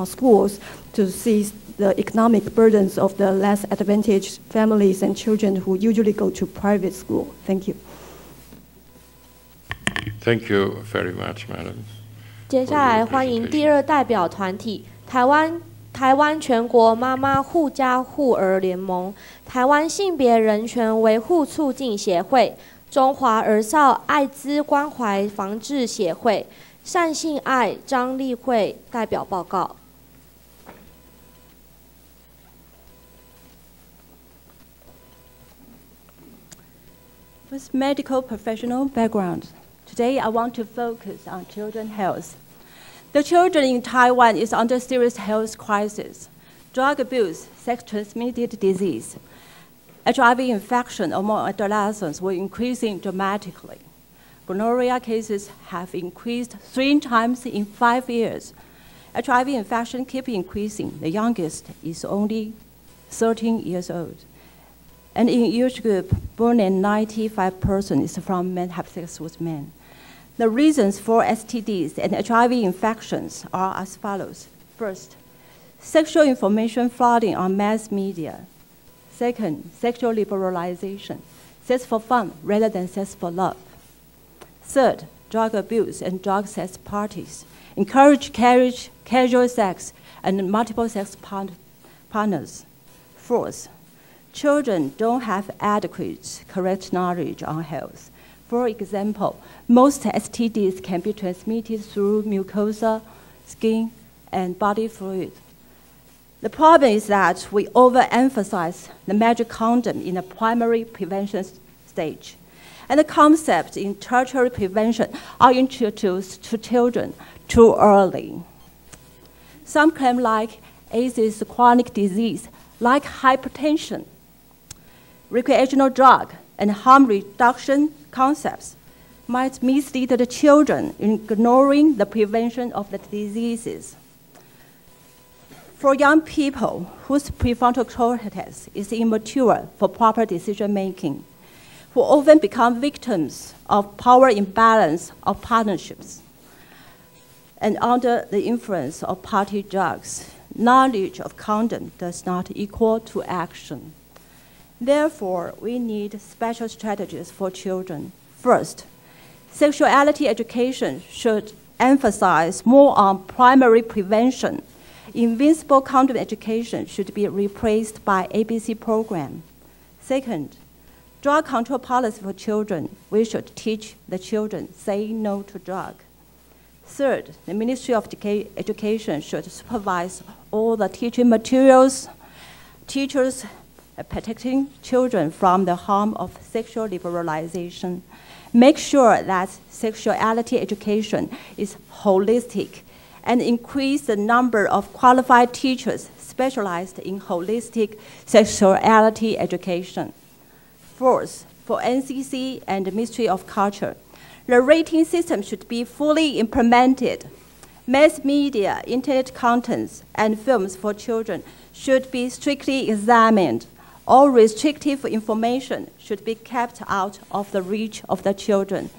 schools to seize the economic burdens of the less advantaged families and children who usually go to private school. Thank you. Thank you very much, Madam. 接下来欢迎第二代表团体台湾全国妈妈护家护儿联盟、台湾性别人权维护促进协会、中华儿少艾滋关怀防治协会、善性爱张丽慧代表报告。With medical professional background, today I want to focus on children's health. The children in Taiwan is under serious health crisis. Drug abuse, sex-transmitted disease, HIV infection among adolescents were increasing dramatically. Gonorrhea cases have increased 3 times in 5 years. HIV infection keep increasing. The youngest is only 13 years old. And in age group, more than 95% is from men have sex with men. The reasons for STDs and HIV infections are as follows. First, sexual information flooding on mass media. Second, sexual liberalization, sex for fun rather than sex for love. Third, drug abuse and drug sex parties encourage casual sex and multiple sex partners. Fourth, children don't have adequate, correct knowledge on health. For example, most STDs can be transmitted through mucosa, skin, and body fluid. The problem is that we overemphasize the magic condom in the primary prevention stage. And the concepts in tertiary prevention are introduced to children too early. Some claim like AIDS is a chronic disease, like hypertension. Recreational drug and harm reduction concepts might mislead the children in ignoring the prevention of the diseases. For young people whose prefrontal cortex is immature for proper decision-making, who often become victims of power imbalance of partnerships, and under the influence of party drugs, knowledge of condom does not equal to action. Therefore, we need special strategies for children. First, sexuality education should emphasize more on primary prevention. Invincible condom education should be replaced by ABC program. Second, drug control policy for children. We should teach the children say no to drug. Third, the Ministry of Education should supervise all the teaching materials, teachers' protecting children from the harm of sexual liberalization. Make sure that sexuality education is holistic and increase the number of qualified teachers specialized in holistic sexuality education. Fourth, for NCC and the Ministry of Culture, the rating system should be fully implemented. Mass media, internet contents, and films for children should be strictly examined. All restrictive information should be kept out of the reach of the children.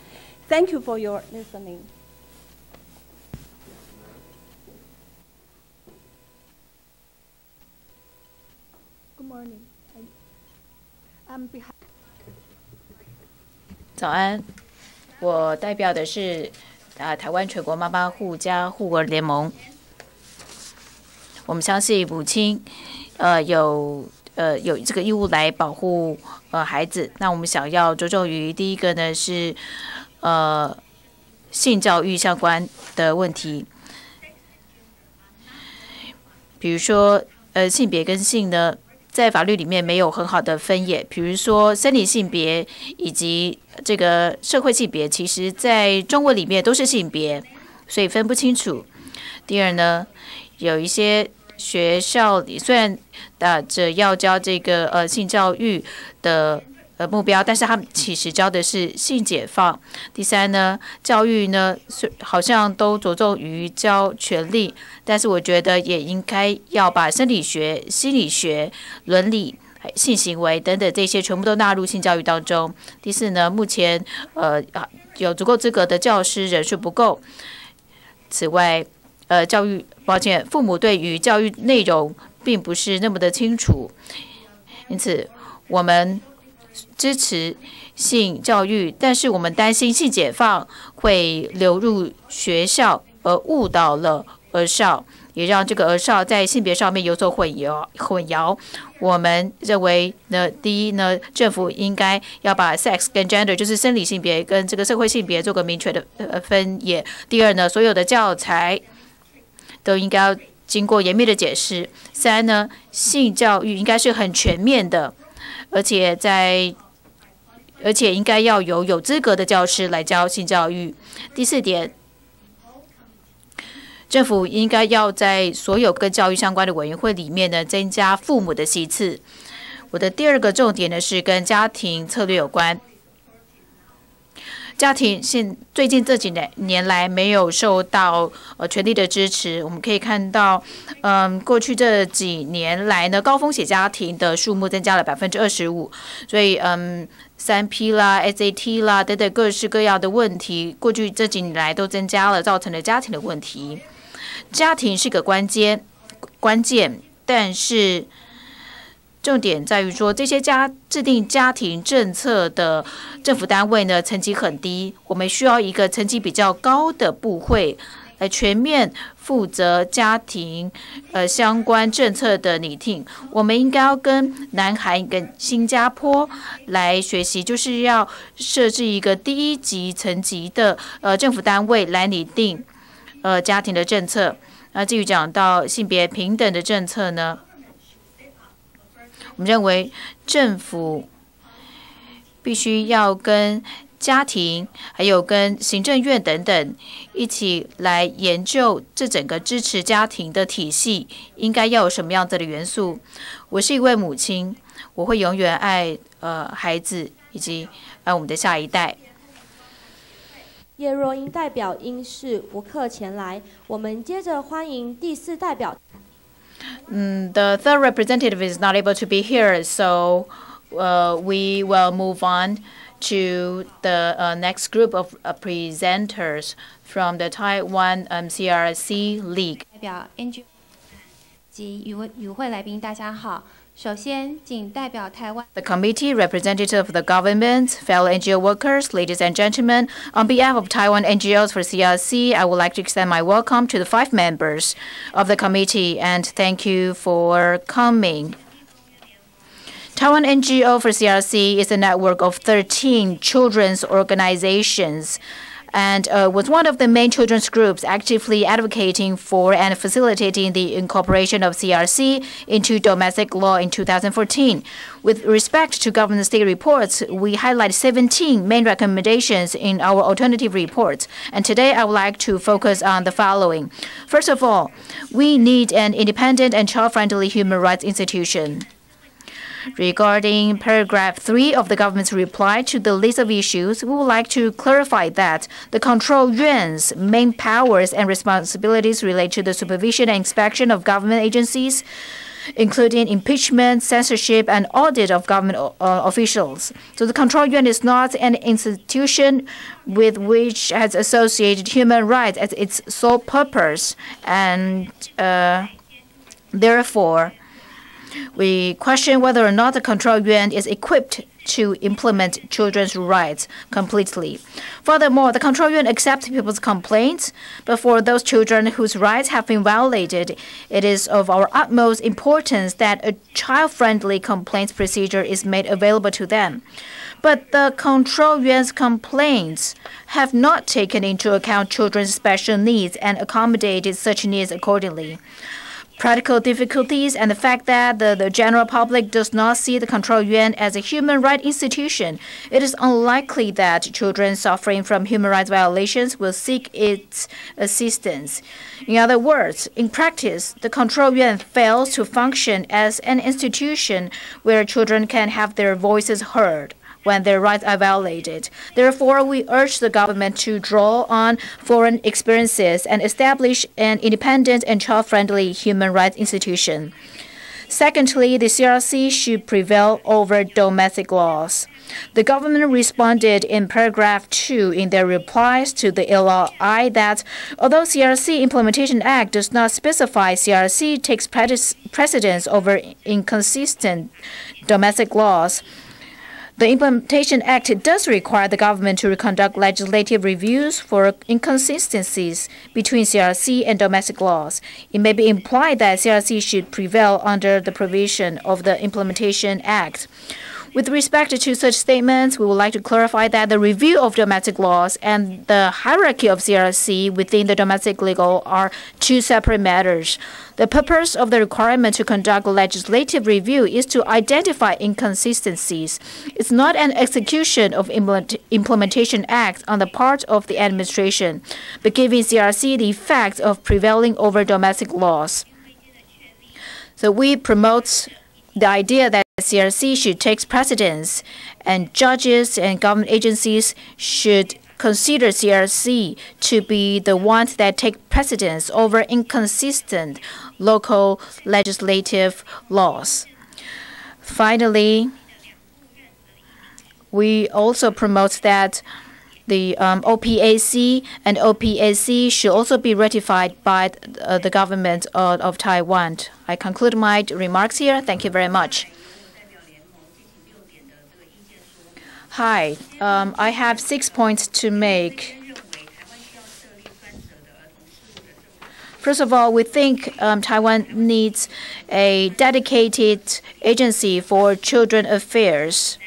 Thank you for your listening. Good morning. 早安，我代表的是台湾全国妈妈护家护儿联盟。我们相信母亲有这个义务来保护孩子。那我们想要着重于第一个呢是性教育相关的问题，比如说性别跟性呢，在法律里面没有很好的分野，比如说生理性别以及这个社会性别，其实在中文里面都是性别，所以分不清楚。第二呢，有一些学校里虽然这要教这个性教育的目标，但是他们其实教的是性解放。第三呢，教育呢好像都着重于教权利，但是我觉得也应该要把生理学、心理学、伦理、性行为等等这些全部都纳入性教育当中。第四呢，目前有足够资格的教师人数不够。此外，父母对于教育内容并不是那么的清楚，因此我们支持性教育，但是我们担心性解放会流入学校，而误导了儿少，也让这个儿少在性别上面有所混淆。我们认为呢，第一呢，政府应该要把 sex 跟 gender， 就是生理性别跟这个社会性别做个明确的分野。第二呢，所有的教材都应该要经过严密的解释。三呢，性教育应该是很全面的，而且应该要有资格的教师来教性教育。第四点，政府应该要在所有跟教育相关的委员会里面呢，增加父母的席次。我的第二个重点呢是跟家庭策略有关。家庭最近这几年来没有受到全力的支持。我们可以看到，过去这几年来呢，高风险家庭的数目增加了25%，所以3P 啦、SAT 啦等等各式各样的问题，过去这几年来都增加了，造成了家庭的问题。家庭是个关键，但是重点在于说，这些制定家庭政策的政府单位呢，层级很低。我们需要一个层级比较高的部会，来全面负责家庭相关政策的拟定。我们应该要跟南韩跟新加坡来学习，就是要设置一个第一级层级的政府单位来拟定家庭的政策。至于讲到性别平等的政策呢，我们认为政府必须要跟家庭还有跟行政院等等一起来研究这整个支持家庭的体系应该要有什么样子的元素。我是一位母亲，我会永远爱孩子以及爱我们的下一代。叶若英代表因事无课前来，我们接着欢迎第四代表。The third representative is not able to be here, so we will move on to the next group of presenters from the Taiwan CRC League. 代表 NGO 及与会来宾，大家好。首先，请代表台湾 The committee, representative of the government, fellow NGO workers, ladies and gentlemen, on behalf of Taiwan NGOs for CRC, I would like to extend my welcome to the 5 members of the committee and thank you for coming. Taiwan NGO for CRC is a network of 13 children's organizations. and was one of the main children's groups actively advocating for and facilitating the incorporation of CRC into domestic law in 2014. With respect to government state reports, we highlight 17 main recommendations in our alternative reports, and today I would like to focus on the following. First of all, we need an independent and child-friendly human rights institution. Regarding paragraph 3 of the government's reply to the list of issues, we would like to clarify that the Control Yuan's main powers and responsibilities relate to the supervision and inspection of government agencies, including impeachment, censorship, and audit of government officials. So the Control Yuan is not an institution with which has associated human rights as its sole purpose, and therefore, we question whether or not the Control Yuan is equipped to implement children's rights completely. Furthermore, the Control Yuan accepts people's complaints, but for those children whose rights have been violated, it is of our utmost importance that a child-friendly complaints procedure is made available to them. But the Control Yuan's complaints have not taken into account children's special needs and accommodated such needs accordingly. Practical difficulties and the fact that the general public does not see the Control Yuan as a human rights institution, it is unlikely that children suffering from human rights violations will seek its assistance. In other words, in practice, the Control Yuan fails to function as an institution where children can have their voices heard when their rights are violated. Therefore, we urge the government to draw on foreign experiences and establish an independent and child-friendly human rights institution. Secondly, the CRC should prevail over domestic laws. The government responded in paragraph 2 in their replies to the LRI that although CRC Implementation Act does not specify CRC takes precedence over inconsistent domestic laws, the Implementation Act does require the government to conduct legislative reviews for inconsistencies between CRC and domestic laws. It may be implied that CRC should prevail under the provision of the Implementation Act. With respect to such statements, we would like to clarify that the review of domestic laws and the hierarchy of CRC within the domestic legal are two separate matters. The purpose of the requirement to conduct legislative review is to identify inconsistencies. It's not an execution of Implementation Act on the part of the administration, but giving CRC the effect of prevailing over domestic laws. So we promote the idea that CRC should take precedence, and judges and government agencies should consider CRC to be the ones that take precedence over inconsistent local legislative laws. Finally, we also promote that the OPAC and OPAC should also be ratified by the government of Taiwan. I conclude my remarks here. Thank you very much. Hi, I have 6 points to make. First of all, we think Taiwan needs a dedicated agency for children affairs.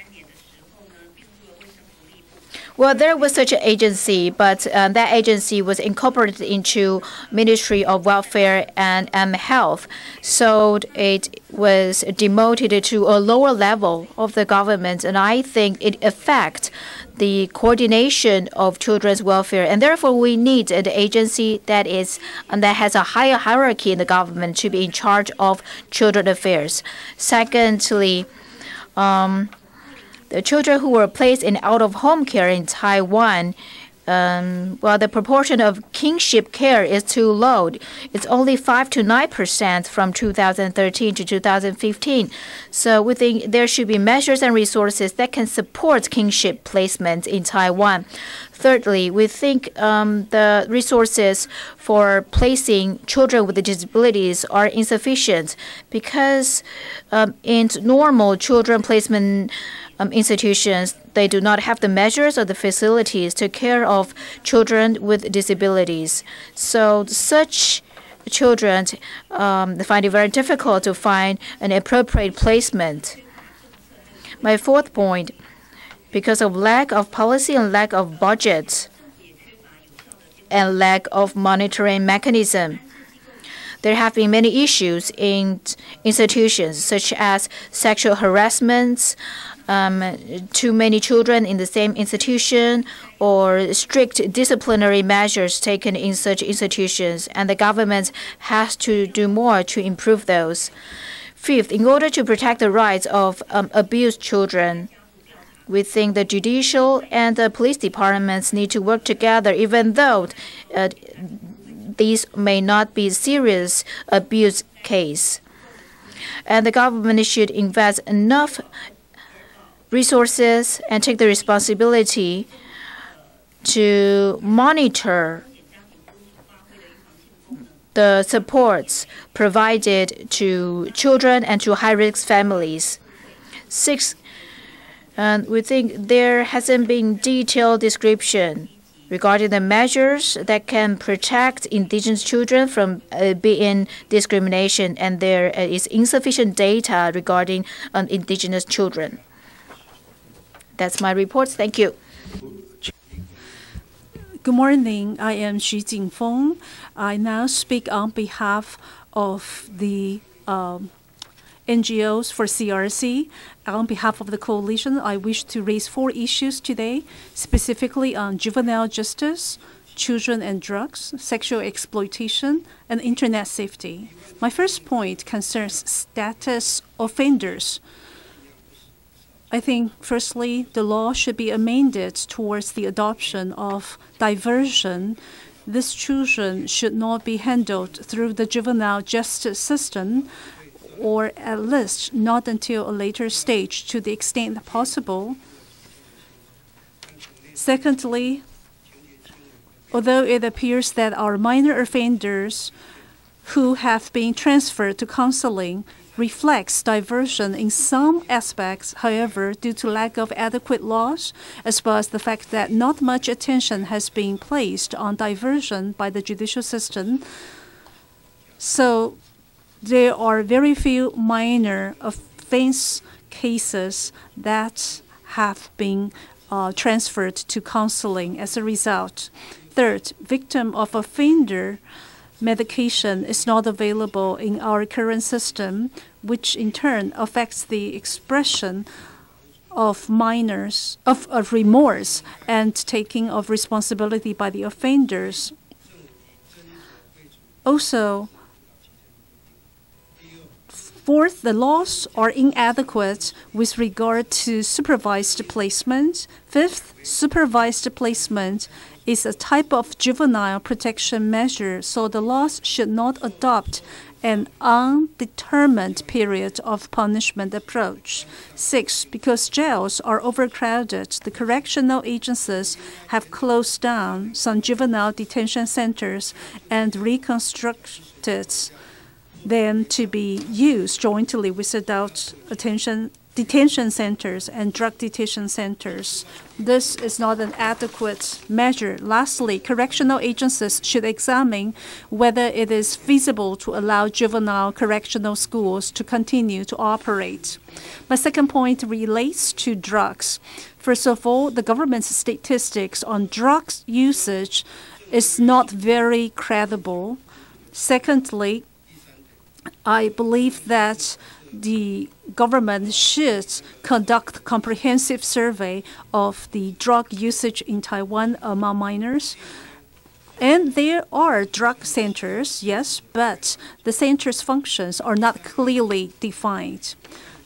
Well, there was such an agency, but that agency was incorporated into Ministry of Welfare and Health. So it was demoted to a lower level of the government, and I think it affects the coordination of children's welfare, and therefore we need an agency that has a higher hierarchy in the government to be in charge of children affairs. Secondly, the children who were placed in out-of-home care in Taiwan, well, the proportion of kinship care is too low. It's only 5 to 9% from 2013 to 2015. So we think there should be measures and resources that can support kinship placement in Taiwan. Thirdly, we think the resources for placing children with disabilities are insufficient because in normal children placement institutions, they do not have the measures or the facilities to care of children with disabilities. So such children find it very difficult to find an appropriate placement. My fourth point, because of lack of policy and lack of budget, and lack of monitoring mechanism. There have been many issues in institutions, such as sexual harassment, too many children in the same institution, or strict disciplinary measures taken in such institutions, and the government has to do more to improve those. Fifth, in order to protect the rights of abused children, we think the judicial and the police departments need to work together, even though these may not be serious abuse case. And the government should invest enough resources and take the responsibility to monitor the supports provided to children and to high-risk families. Sixth, we think there hasn't been detailed description regarding the measures that can protect indigenous children from being discrimination, and there is insufficient data regarding indigenous children. That's my report. Thank you. Good morning. I am Xu Jingfeng. I now speak on behalf of the NGOs for CRC. On behalf of the coalition, I wish to raise 4 issues today, specifically on juvenile justice, children and drugs, sexual exploitation, and internet safety. My first point concerns status offenders. I think, firstly, the law should be amended towards the adoption of diversion. These children should not be handled through the juvenile justice system, or at least not until a later stage to the extent possible. Secondly, although it appears that our minor offenders who have been transferred to counseling reflects diversion in some aspects, however, due to lack of adequate laws, as well as the fact that not much attention has been placed on diversion by the judicial system. So there are very few minor offense cases that have been transferred to counseling as a result. Third, victim of offender medication is not available in our current system, which in turn affects the expression of minors, of remorse and taking of responsibility by the offenders. Also, fourth, the laws are inadequate with regard to supervised placement. Fifth, supervised placement is a type of juvenile protection measure, so the laws should not adopt an undetermined period of punishment approach. Six, because jails are overcrowded, the correctional agencies have closed down some juvenile detention centers and reconstructed them to be used jointly with adult detention centers and drug detention centers. This is not an adequate measure. Lastly, correctional agencies should examine whether it is feasible to allow juvenile correctional schools to continue to operate. My second point relates to drugs. First of all, the government's statistics on drugs usage is not very credible. Secondly, I believe that the government should conduct comprehensive survey of the drug usage in Taiwan among minors. And there are drug centers, yes, but the center's functions are not clearly defined.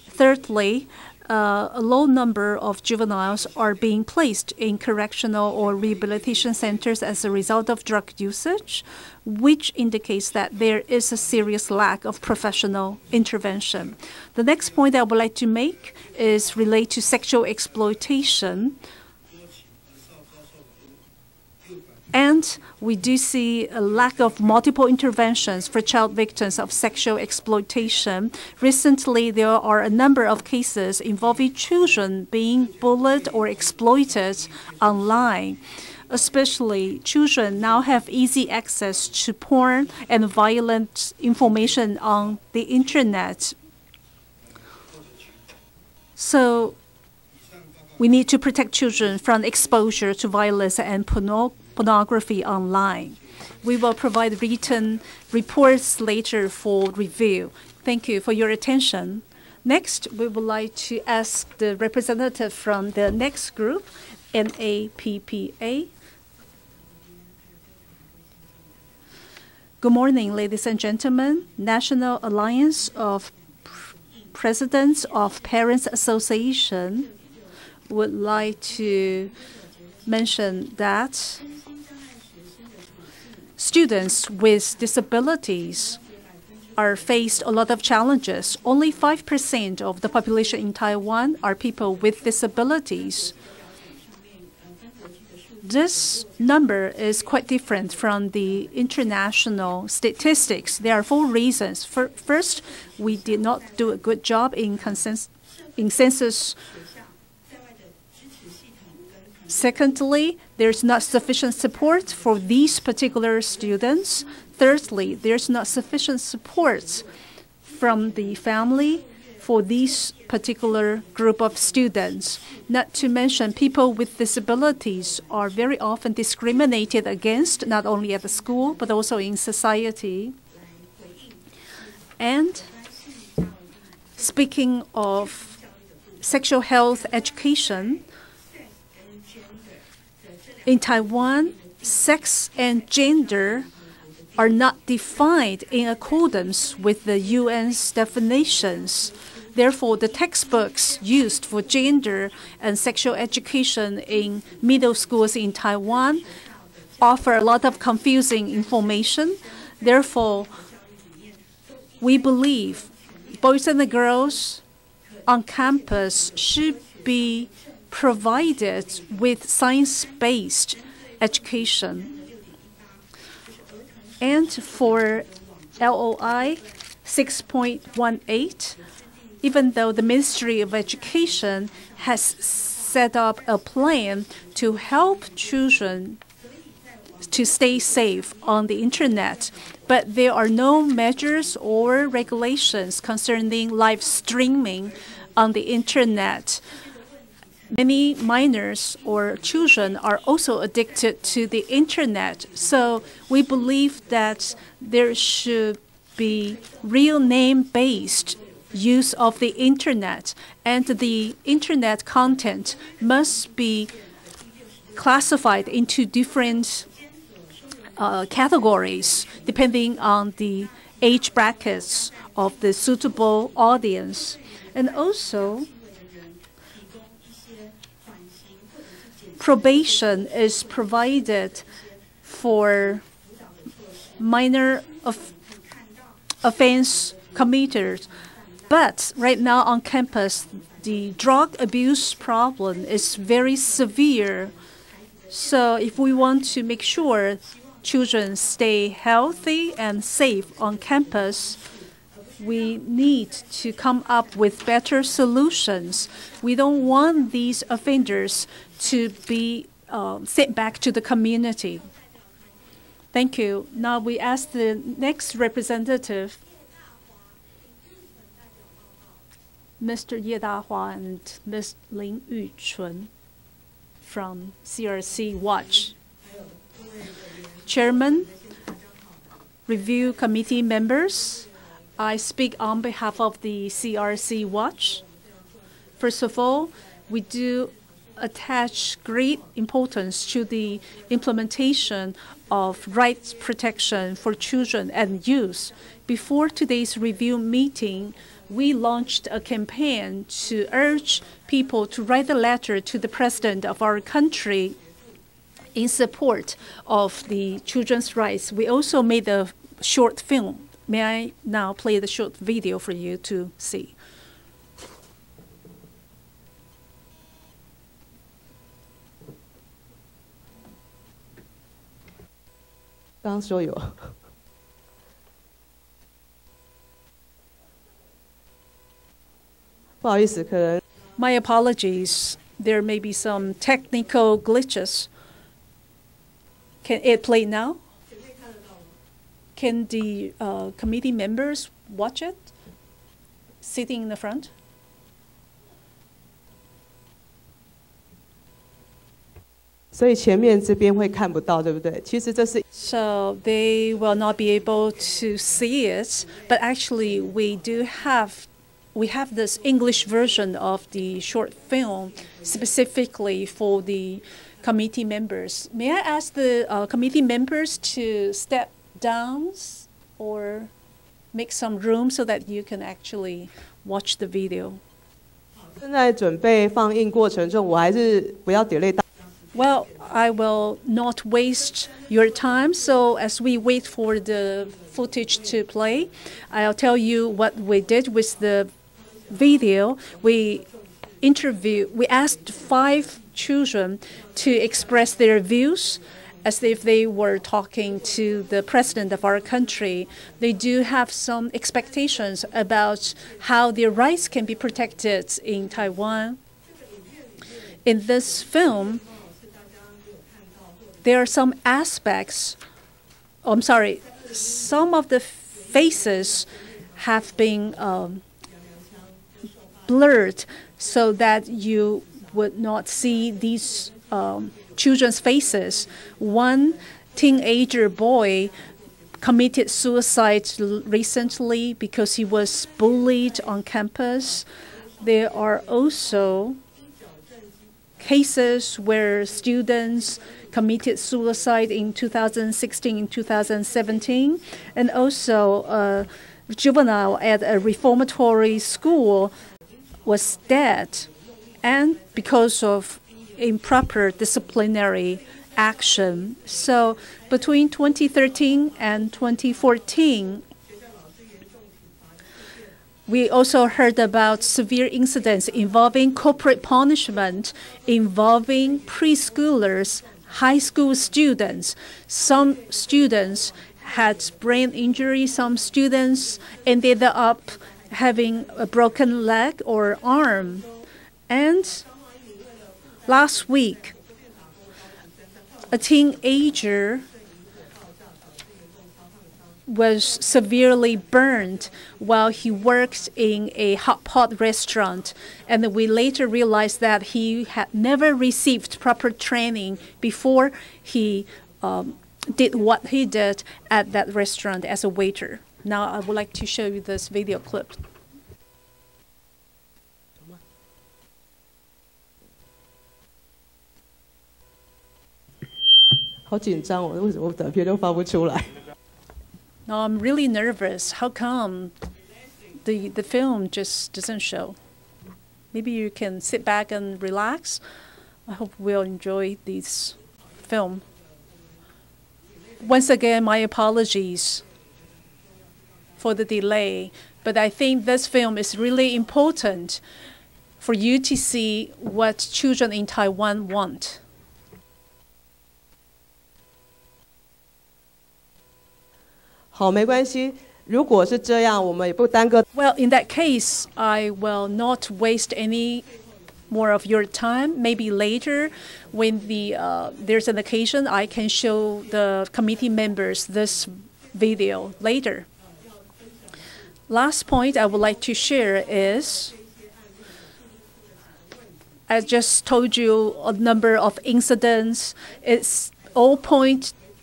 Thirdly, a low number of juveniles are being placed in correctional or rehabilitation centers as a result of drug usage, which indicates that there is a serious lack of professional intervention. The next point I would like to make is related to sexual exploitation. And we do see a lack of multiple interventions for child victims of sexual exploitation. Recently, there are a number of cases involving children being bullied or exploited online. Especially, children now have easy access to porn and violent information on the internet. So we need to protect children from exposure to violence and pornography online. We will provide written reports later for review. Thank you for your attention. Next, we would like to ask the representative from the next group, NAPPA. Good morning, ladies and gentlemen. National Alliance of Presidents of Parents Association would like to mention that students with disabilities are faced a lot of challenges. Only 5% of the population in Taiwan are people with disabilities. This number is quite different from the international statistics. There are 4 reasons. First, we did not do a good job in census. Secondly, there's not sufficient support for these particular students. Thirdly, there's not sufficient support from the family for this particular group of students. Not to mention, people with disabilities are very often discriminated against, not only at the school, but also in society. And speaking of sexual health education, in Taiwan, sex and gender are not defined in accordance with the UN's definitions. Therefore, the textbooks used for gender and sexual education in middle schools in Taiwan offer a lot of confusing information. Therefore, we believe boys and girls on campus should be provided with science-based education. And for LOI 6.18, even though the Ministry of Education has set up a plan to help children to stay safe on the internet, but there are no measures or regulations concerning live streaming on the internet. Many minors or children are also addicted to the internet. So we believe that there should be real name-based use of the internet, and the internet content must be classified into different categories depending on the age brackets of the suitable audience. And also, probation is provided for minor offense committers. But right now on campus, the drug abuse problem is very severe. So if we want to make sure children stay healthy and safe on campus, we need to come up with better solutions. We don't want these offenders to be sent back to the community. Thank you. Now we ask the next representative, Mr. Ye Dahua and Ms. Lin Yuchun from CRC Watch. Chairman, review committee members, I speak on behalf of the CRC Watch. First of all, we do attach great importance to the implementation of rights protection for children and youth. Before today's review meeting, we launched a campaign to urge people to write a letter to the president of our country in support of the children's rights. We also made a short film. May I now play the short video for you to see? 刚刚说有。不好意思，可能。My apologies. There may be some technical glitches. Can it play now? Can the committee members watch it? Sitting in the front? 所以前面这边会看不到，对不对？其实这是 So they will not be able to see it, but actually we have this English version of the short film specifically for the committee members. May I ask the committee members to step down or make some room so that you can actually watch the video? 正在准备放映过程中，我还是不要 delay 大。Well, I will not waste your time. So as we wait for the footage to play, I'll tell you what we did with the video. We asked 5 children to express their views as if they were talking to the president of our country. They do have some expectations about how their rights can be protected in Taiwan. In this film, there are some aspects, some of the faces have been blurred so that you would not see these children's faces. One teenager boy committed suicide recently because he was bullied on campus. There are also cases where students committed suicide in 2016 and 2017, and also a juvenile at a reformatory school was dead, and because of improper disciplinary action. So between 2013 and 2014, we also heard about severe incidents involving corporate punishment, involving preschoolers, high school students. Some students had brain injury. Some students ended up having a broken leg or arm. And last week, a teenager was severely burned while he worked in a hot pot restaurant, and we later realized that he had never received proper training before he did what he did at that restaurant as a waiter. Now I would like to show you this video clip. 好紧张哦，为什么我短片都发不出来？ No, I'm really nervous. How come the film just doesn't show? Maybe you can sit back and relax. I hope we'll enjoy this film. Once again, my apologies for the delay, but I think this film is really important for you to see what children in Taiwan want. 好，没关系。如果是这样，我们也不耽搁。Well, in that case, I will not waste any more of your time. Maybe later, when there's an occasion, I can show the committee members this video later. Last point I would like to share is, I just told you a number of incidents.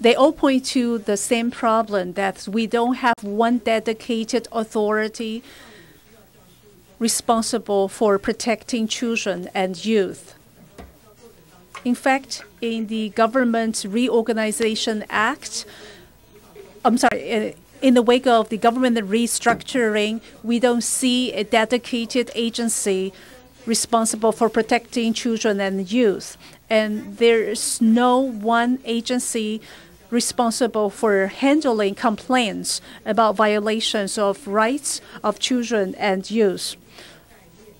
They all point to the same problem, that we don't have one dedicated authority responsible for protecting children and youth. In fact, in the Government Reorganization Act, in the wake of the government restructuring, we don't see a dedicated agency responsible for protecting children and youth. And there's no one agency responsible for handling complaints about violations of rights of children and youth.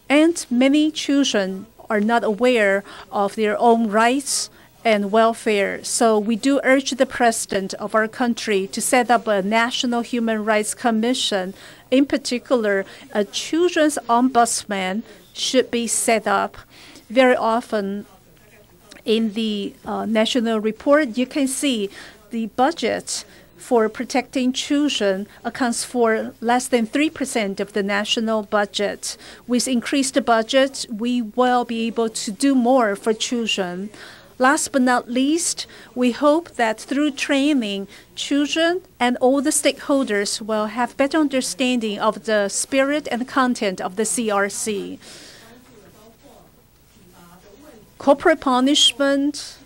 And many children are not aware of their own rights and welfare. So we do urge the President of our country to set up a National Human Rights Commission. In particular, a children's ombudsman should be set up. Very often in the national report, you can see the budget for protecting children accounts for less than 3% of the national budget. With increased budget, we will be able to do more for children. Last but not least, we hope that through training, children and all the stakeholders will have better understanding of the spirit and content of the CRC. Corporate punishment,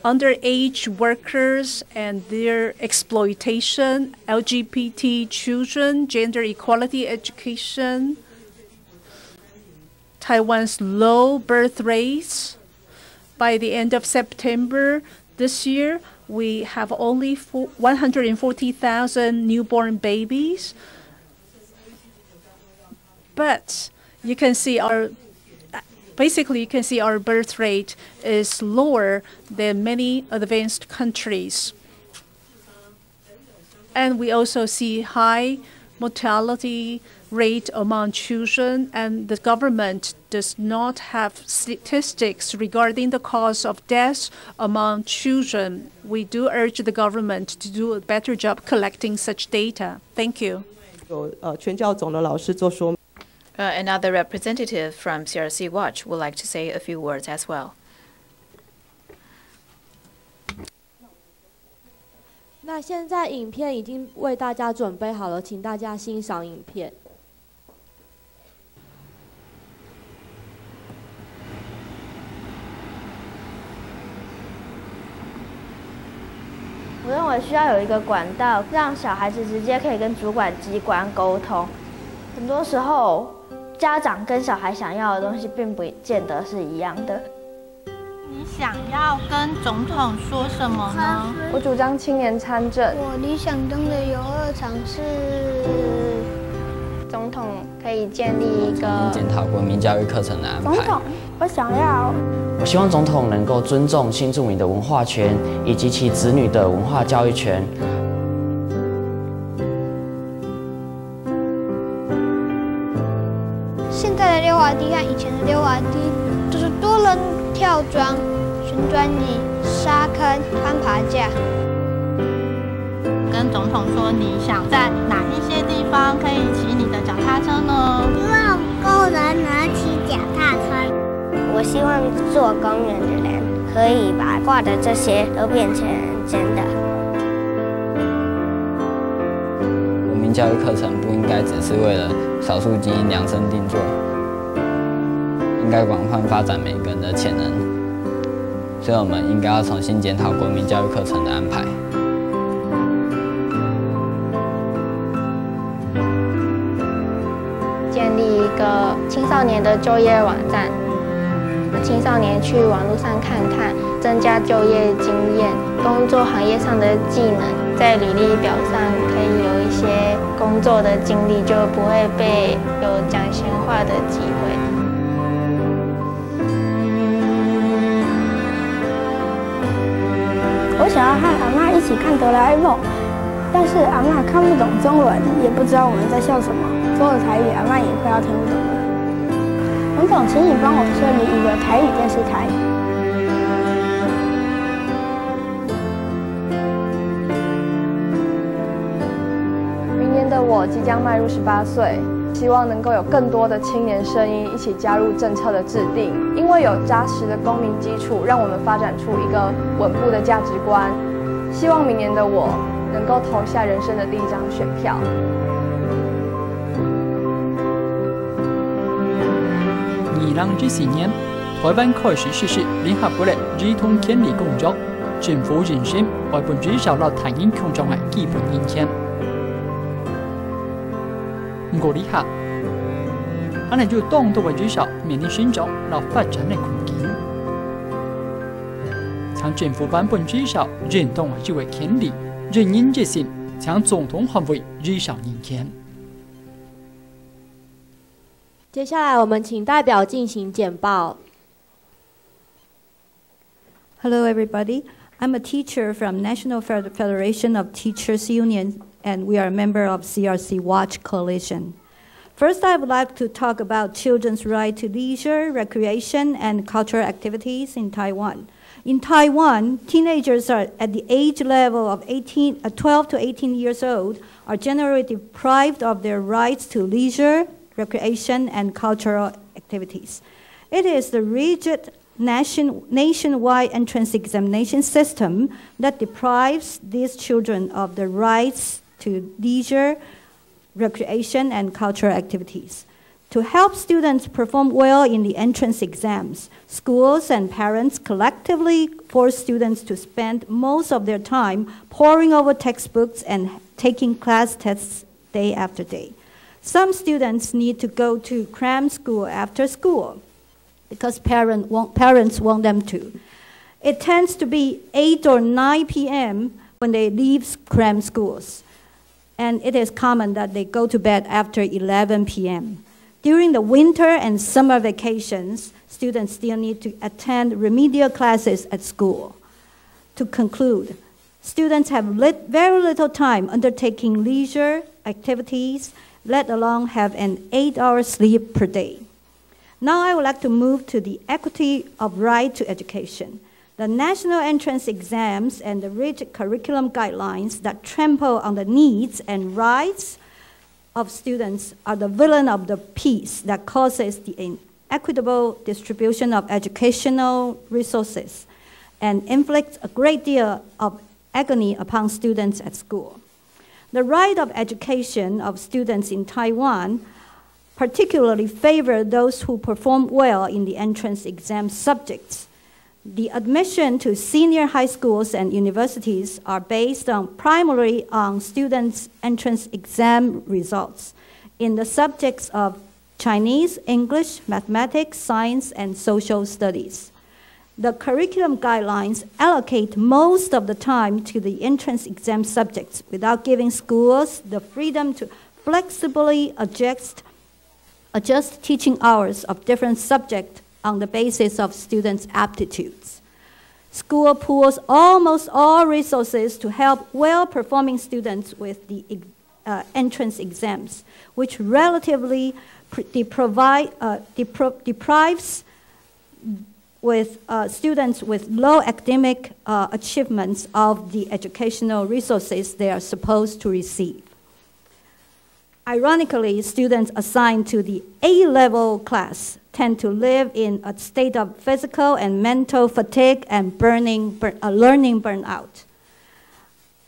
underage workers and their exploitation, LGBT children, gender equality education, Taiwan's low birth rates. By the end of September this year, we have only 140,000 newborn babies. But you can see our birth rate is lower than many advanced countries. And we also see high mortality rate among children, and the government does not have statistics regarding the cause of deaths among children. We do urge the government to do a better job collecting such data. Thank you. Another representative from CRC Watch would like to say a few words as well. 那现在影片已经为大家准备好了，请大家欣赏影片。我认为需要有一个管道，让小孩子直接可以跟主管机关沟通。很多时候，家长跟小孩想要的东西并不见得是一样的。你想要跟总统说什么呢？我主张青年参政。我理想中的游乐场是总统可以建立一个检讨国民教育课程的安排。总统，我希望总统能够尊重新住民的文化权以及其子女的文化教育权。现在的溜滑梯和以前的溜滑梯都是多人跳桩、旋转椅、沙坑、攀爬架。跟总统说，你想在哪一些地方可以骑你的脚踏车呢？希望工人能骑脚踏车。我希望做公园的人可以把画的这些都变成真的。国民教育课程不应该只是为了少数精英量身定做，应该广泛发展每个人的潜能。所以我们应该要重新检讨国民教育课程的安排。建立一个青少年的就业网站，青少年去网络上看看，增加就业经验、工作行业上的技能，在履历表上可以有一些工作的经历，就不会被有讲闲话的机会。我想要和阿嬷一起看哆啦 A 梦，但是阿嬷看不懂中文，也不知道我们在笑什么。说了台语，阿嬷也快要听不懂了。总统，请你帮我设立一个台语电视台。明年的我即将迈入18岁，希望能够有更多的青年声音一起加入政策的制定，因为有扎实的公民基础，让我们发展出一个稳步的价值观。希望明年的我能够投下人生的第一张选票。2014年，台湾开始实施联合国的儿童权利公约，政府认真为本至少了台湾群众的基本人权。不过，下，可能就当多为至少面临成长和发展的困境。将政府版本至少认同这个权利，认真执行，将总统捍卫至少人权。接下来，我们请代表进行简报。Hello, everybody. I'm a teacher from National Federation of Teachers Union, and we are a member of CRC Watch Coalition. First, I would like to talk about children's right to leisure, recreation, and cultural activities in Taiwan. In Taiwan, teenagers are at the age level of 12 to 18 years old are generally deprived of their rights to leisure, recreation, and cultural activities. It is the rigid nationwide entrance examination system that deprives these children of the rights to leisure, recreation, and cultural activities. To help students perform well in the entrance exams, schools and parents collectively force students to spend most of their time poring over textbooks and taking class tests day after day. Some students need to go to cram school after school because parents want them to. It tends to be 8 or 9 p.m. when they leave cram schools, and it is common that they go to bed after 11 p.m. During the winter and summer vacations, students still need to attend remedial classes at school. To conclude, students have very little time undertaking leisure activities, let alone have an 8-hour sleep per day. Now I would like to move to the equity of right to education. The national entrance exams and the rigid curriculum guidelines that trample on the needs and rights of students are the villain of the piece that causes the inequitable distribution of educational resources and inflicts a great deal of agony upon students at school. The right of education of students in Taiwan particularly favor those who perform well in the entrance exam subjects. The admission to senior high schools and universities are based primarily on students' entrance exam results in the subjects of Chinese, English, mathematics, science, and social studies. The curriculum guidelines allocate most of the time to the entrance exam subjects without giving schools the freedom to flexibly adjust teaching hours of different subjects on the basis of students' aptitudes. School pools almost all resources to help well-performing students with the entrance exams, which relatively deprives with students with low academic achievements of the educational resources they are supposed to receive. Ironically, students assigned to the A-level class tend to live in a state of physical and mental fatigue and learning burnout.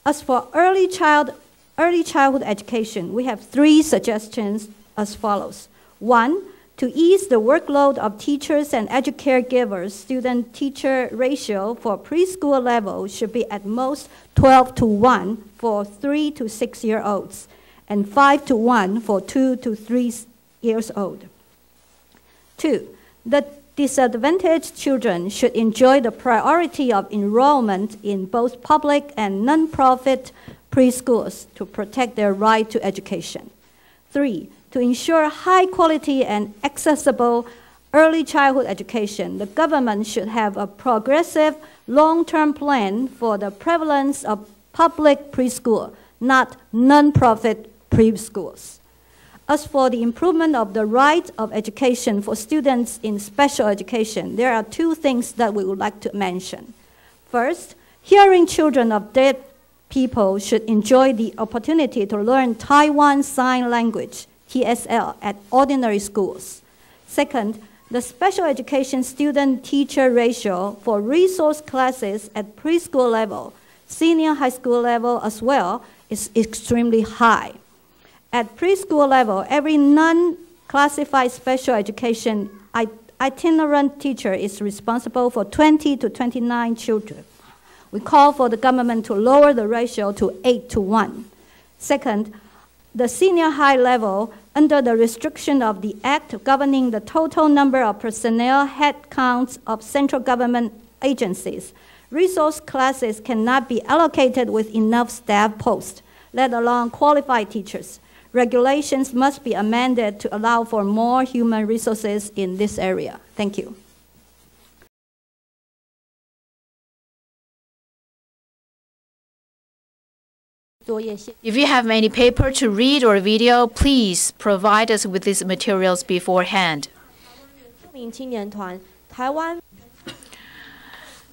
As for early childhood education, we have 3 suggestions as follows. 1, to ease the workload of teachers and caregivers, student-teacher ratio for preschool level should be at most 12:1 for 3 to 6-year-olds and 5:1 for 2 to 3 years old. 2, the disadvantaged children should enjoy the priority of enrollment in both public and non-profit preschools to protect their right to education. 3, to ensure high quality and accessible early childhood education, the government should have a progressive long-term plan for the prevalence of public preschool, not non-profit preschools. As for the improvement of the right of education for students in special education, there are 2 things that we would like to mention. First, hearing children of deaf people should enjoy the opportunity to learn Taiwan Sign Language, TSL, at ordinary schools. Second, the special education student-teacher ratio for resource classes at preschool level, senior high school level as well, is extremely high. At preschool level, every non-classified special education itinerant teacher is responsible for 20 to 29 children. We call for the government to lower the ratio to 8:1. Second, the senior high level, under the restriction of the Act governing the total number of personnel head counts of central government agencies, resource classes cannot be allocated with enough staff posts, let alone qualified teachers. Regulations must be amended to allow for more human resources in this area. Thank you. If you have any paper to read or video, please provide us with these materials beforehand.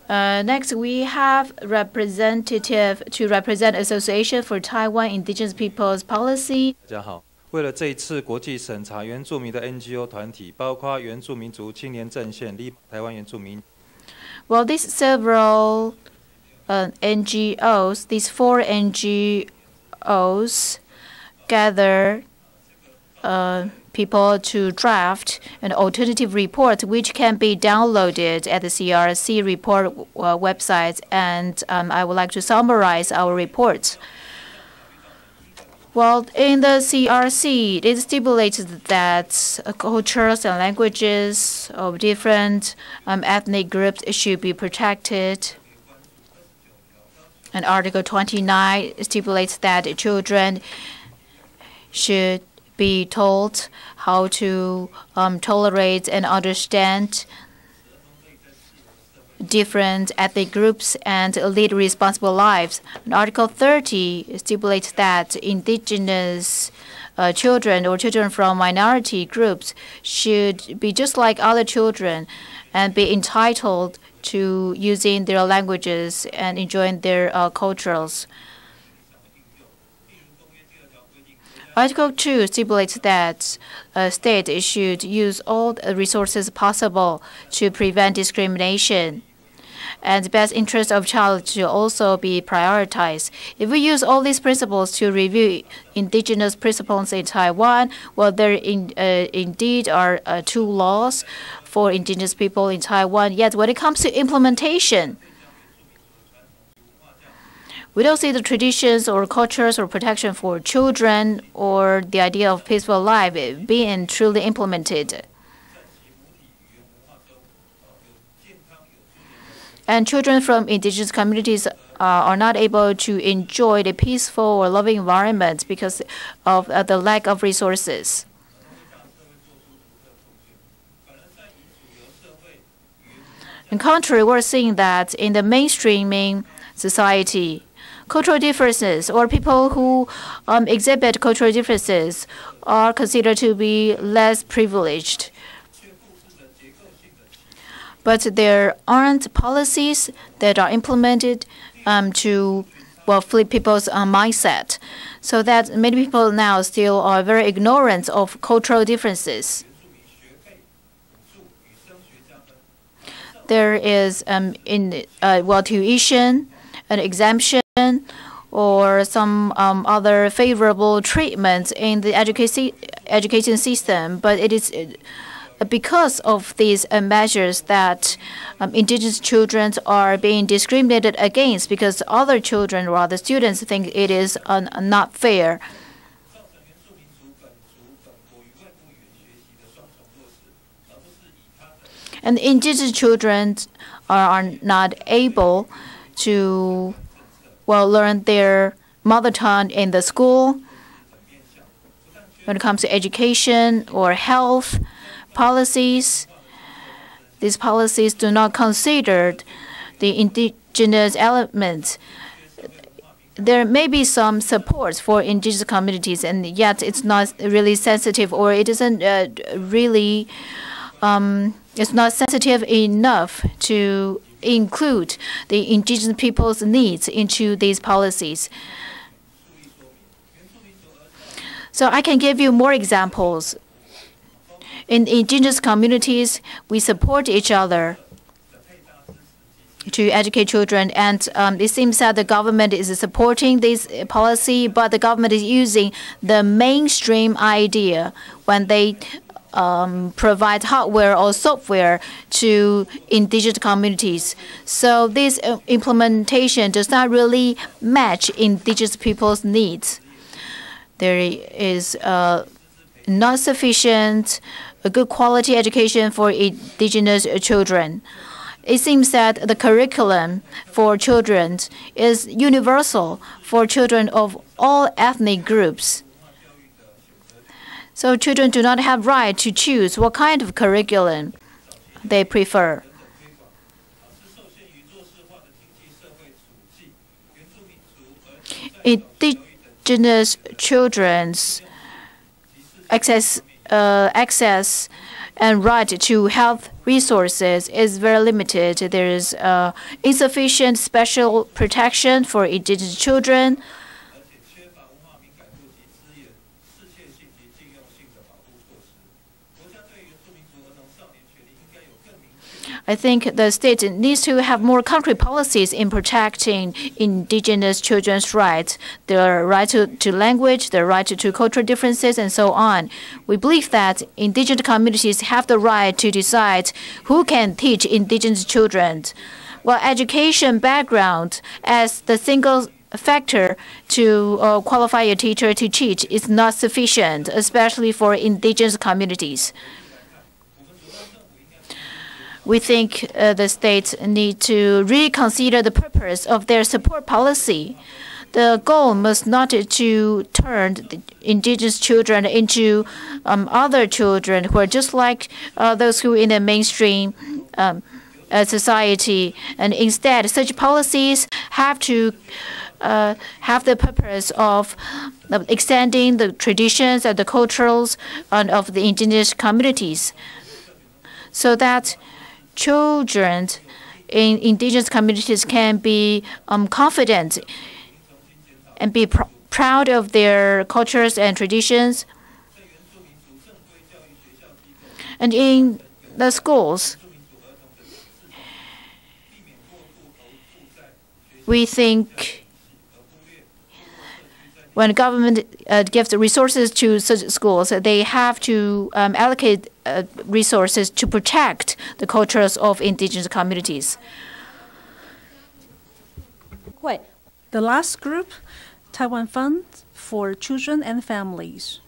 Next, we have representative to represent Association for Taiwan Indigenous Peoples Policy. 大家好，为了这一次国际审查原住民的 NGO 团体，包括原住民族青年阵线、台湾原住民。Well, these several NGOs, these 4 NGOs, gather people to draft an alternative report which can be downloaded at the CRC report website, and I would like to summarize our report. Well, in the CRC, it stipulates that cultures and languages of different ethnic groups should be protected. And Article 29 stipulates that children should be told how to tolerate and understand different ethnic groups and lead responsible lives. And Article 30 stipulates that indigenous children or children from minority groups should be just like other children and be entitled to using their languages and enjoying their cultures. Article 2 stipulates that a state should use all the resources possible to prevent discrimination, and the best interest of child should also be prioritized. If we use all these principles to review indigenous principles in Taiwan, well, there indeed are 2 laws for indigenous people in Taiwan. Yet when it comes to implementation, we don't see the traditions or cultures or protection for children or the idea of peaceful life being truly implemented. And children from indigenous communities are not able to enjoy the peaceful or loving environment because of the lack of resources. On the contrary, we're seeing that in the mainstreaming society, cultural differences or people who exhibit cultural differences are considered to be less privileged. But there aren't policies that are implemented to flip people's mindset, so that many people now still are very ignorant of cultural differences. There is tuition, an exemption, or some other favorable treatment in the education system, but it is because of these measures that indigenous children are being discriminated against, because other children or other students think it is not fair. And indigenous children are not able to learn their mother tongue in the school. When it comes to education or health policies, these policies do not consider the indigenous elements. There may be some support for indigenous communities, and yet it's not really sensitive, or it isn't really it's not sensitive enough to include the indigenous people's needs into these policies. So I can give you more examples. In indigenous communities, we support each other to educate children, and it seems that the government is supporting this policy, but the government is using the mainstream idea when they provide hardware or software to indigenous communities. So this implementation does not really match indigenous people's needs. There is not sufficient good quality education for indigenous children. It seems that the curriculum for children is universal for children of all ethnic groups. So children do not have right to choose what kind of curriculum they prefer. Indigenous children's access and right to health resources is very limited. There is insufficient special protection for indigenous children. I think the state needs to have more concrete policies in protecting indigenous children's rights, their right to language, their right to cultural differences, and so on. We believe that indigenous communities have the right to decide who can teach indigenous children. Well, education background as the single factor to qualify a teacher to teach is not sufficient, especially for indigenous communities. We think the states need to reconsider the purpose of their support policy. The goal must not to turn the indigenous children into other children who are just like those who are in the mainstream society, and instead such policies have to have the purpose of extending the traditions and the cultures of the indigenous communities, so that children in indigenous communities can be confident and be proud of their cultures and traditions. And in the schools, we think when government gives the resources to such schools, they have to allocate resources to protect the cultures of indigenous communities. The last group, Taiwan Fund for Children and Families.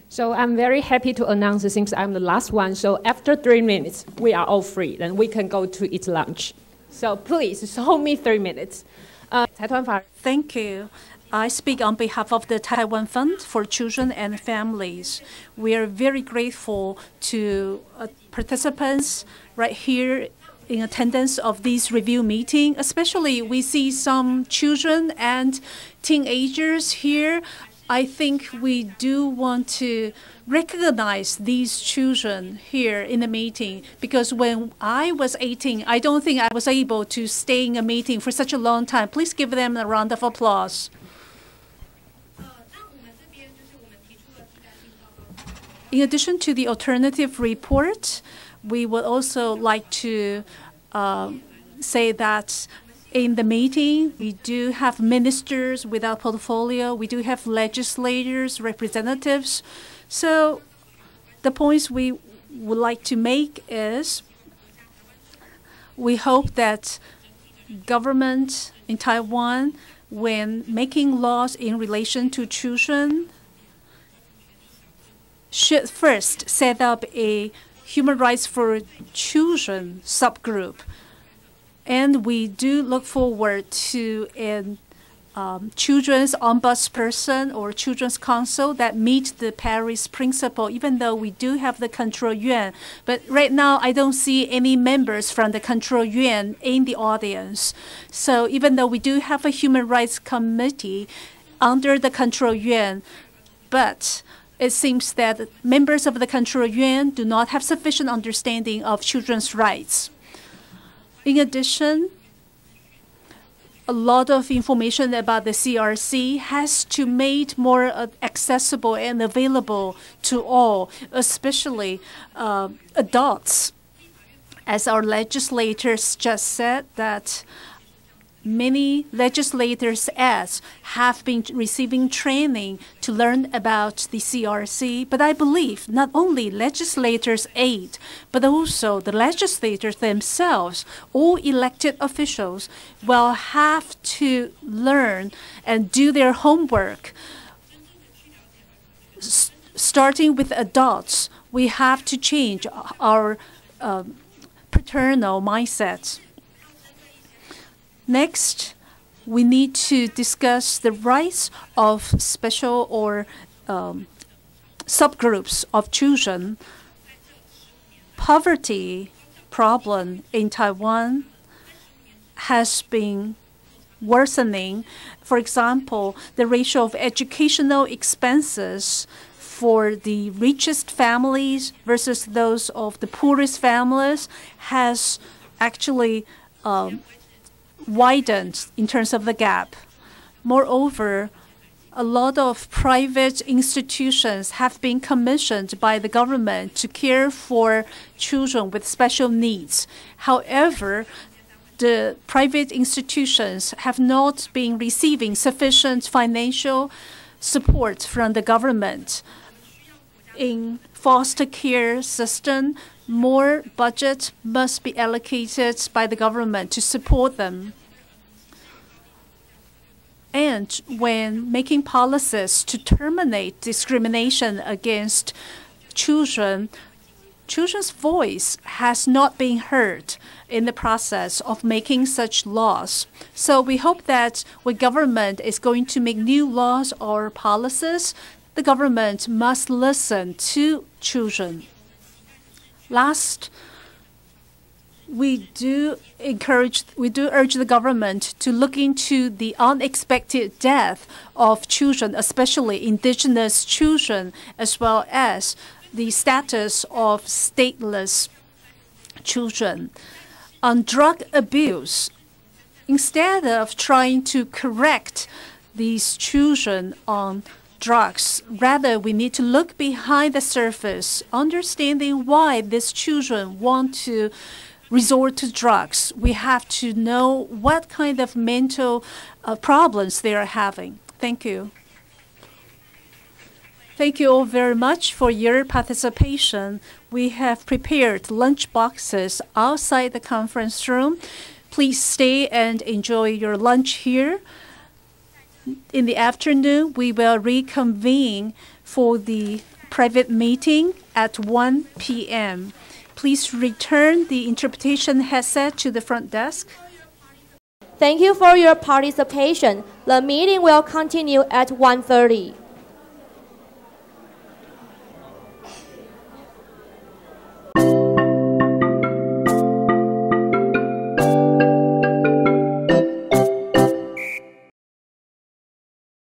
So I'm very happy to announce, since I'm the last one, so after 3 minutes, we are all free, and we can go to eat lunch. So please, hold me 3 minutes. Thank you. I speak on behalf of the Taiwan Fund for Children and Families. We are very grateful to participants right here in attendance of this review meeting. Especially, we see some children and teenagers here. I think we do want to recognize these children here in the meeting, because when I was 18, I don't think I was able to stay in a meeting for such a long time. Please give them a round of applause. In addition to the alternative report, we would also like to say that in the meeting, we do have ministers with our portfolio. We do have legislators, representatives. So the points we would like to make is we hope that government in Taiwan, when making laws in relation to children, should first set up a human rights for children subgroup. And we do look forward to a children's ombudsperson or children's council that meet the Paris principle, even though we do have the control yuan. But right now, I don't see any members from the control yuan in the audience. So even though we do have a human rights committee under the control yuan, but it seems that members of the control yuan do not have sufficient understanding of children's rights. In addition, a lot of information about the CRC has to be made more accessible and available to all, especially adults. As our legislators just said, that many legislators have been receiving training to learn about the CRC, but I believe not only legislators' aid, but also the legislators themselves, all elected officials, will have to learn and do their homework. Starting with adults, we have to change our paternal mindsets. Next, we need to discuss the rights of special or subgroups of children. Poverty problem in Taiwan has been worsening. For example, the ratio of educational expenses for the richest families versus those of the poorest families has actually widened in terms of the gap. Moreover, a lot of private institutions have been commissioned by the government to care for children with special needs. However, the private institutions have not been receiving sufficient financial support from the government. In foster care system, more budget must be allocated by the government to support them. And when making policies to terminate discrimination against children, children's voice has not been heard in the process of making such laws. So we hope that when government is going to make new laws or policies, the government must listen to children. Last, we do urge the government to look into the unexpected death of children, especially indigenous children, as well as the status of stateless children. On drug abuse, instead of trying to correct these children on drugs, rather we need to look behind the surface, understanding why these children want to resort to drugs. We have to know what kind of mental problems they are having. Thank you. Thank you all very much for your participation. We have prepared lunch boxes outside the conference room. Please stay and enjoy your lunch here. In the afternoon, we will reconvene for the private meeting at 1 p.m. Please return the interpretation headset to the front desk. Thank you for your participation. The meeting will continue at 1:30.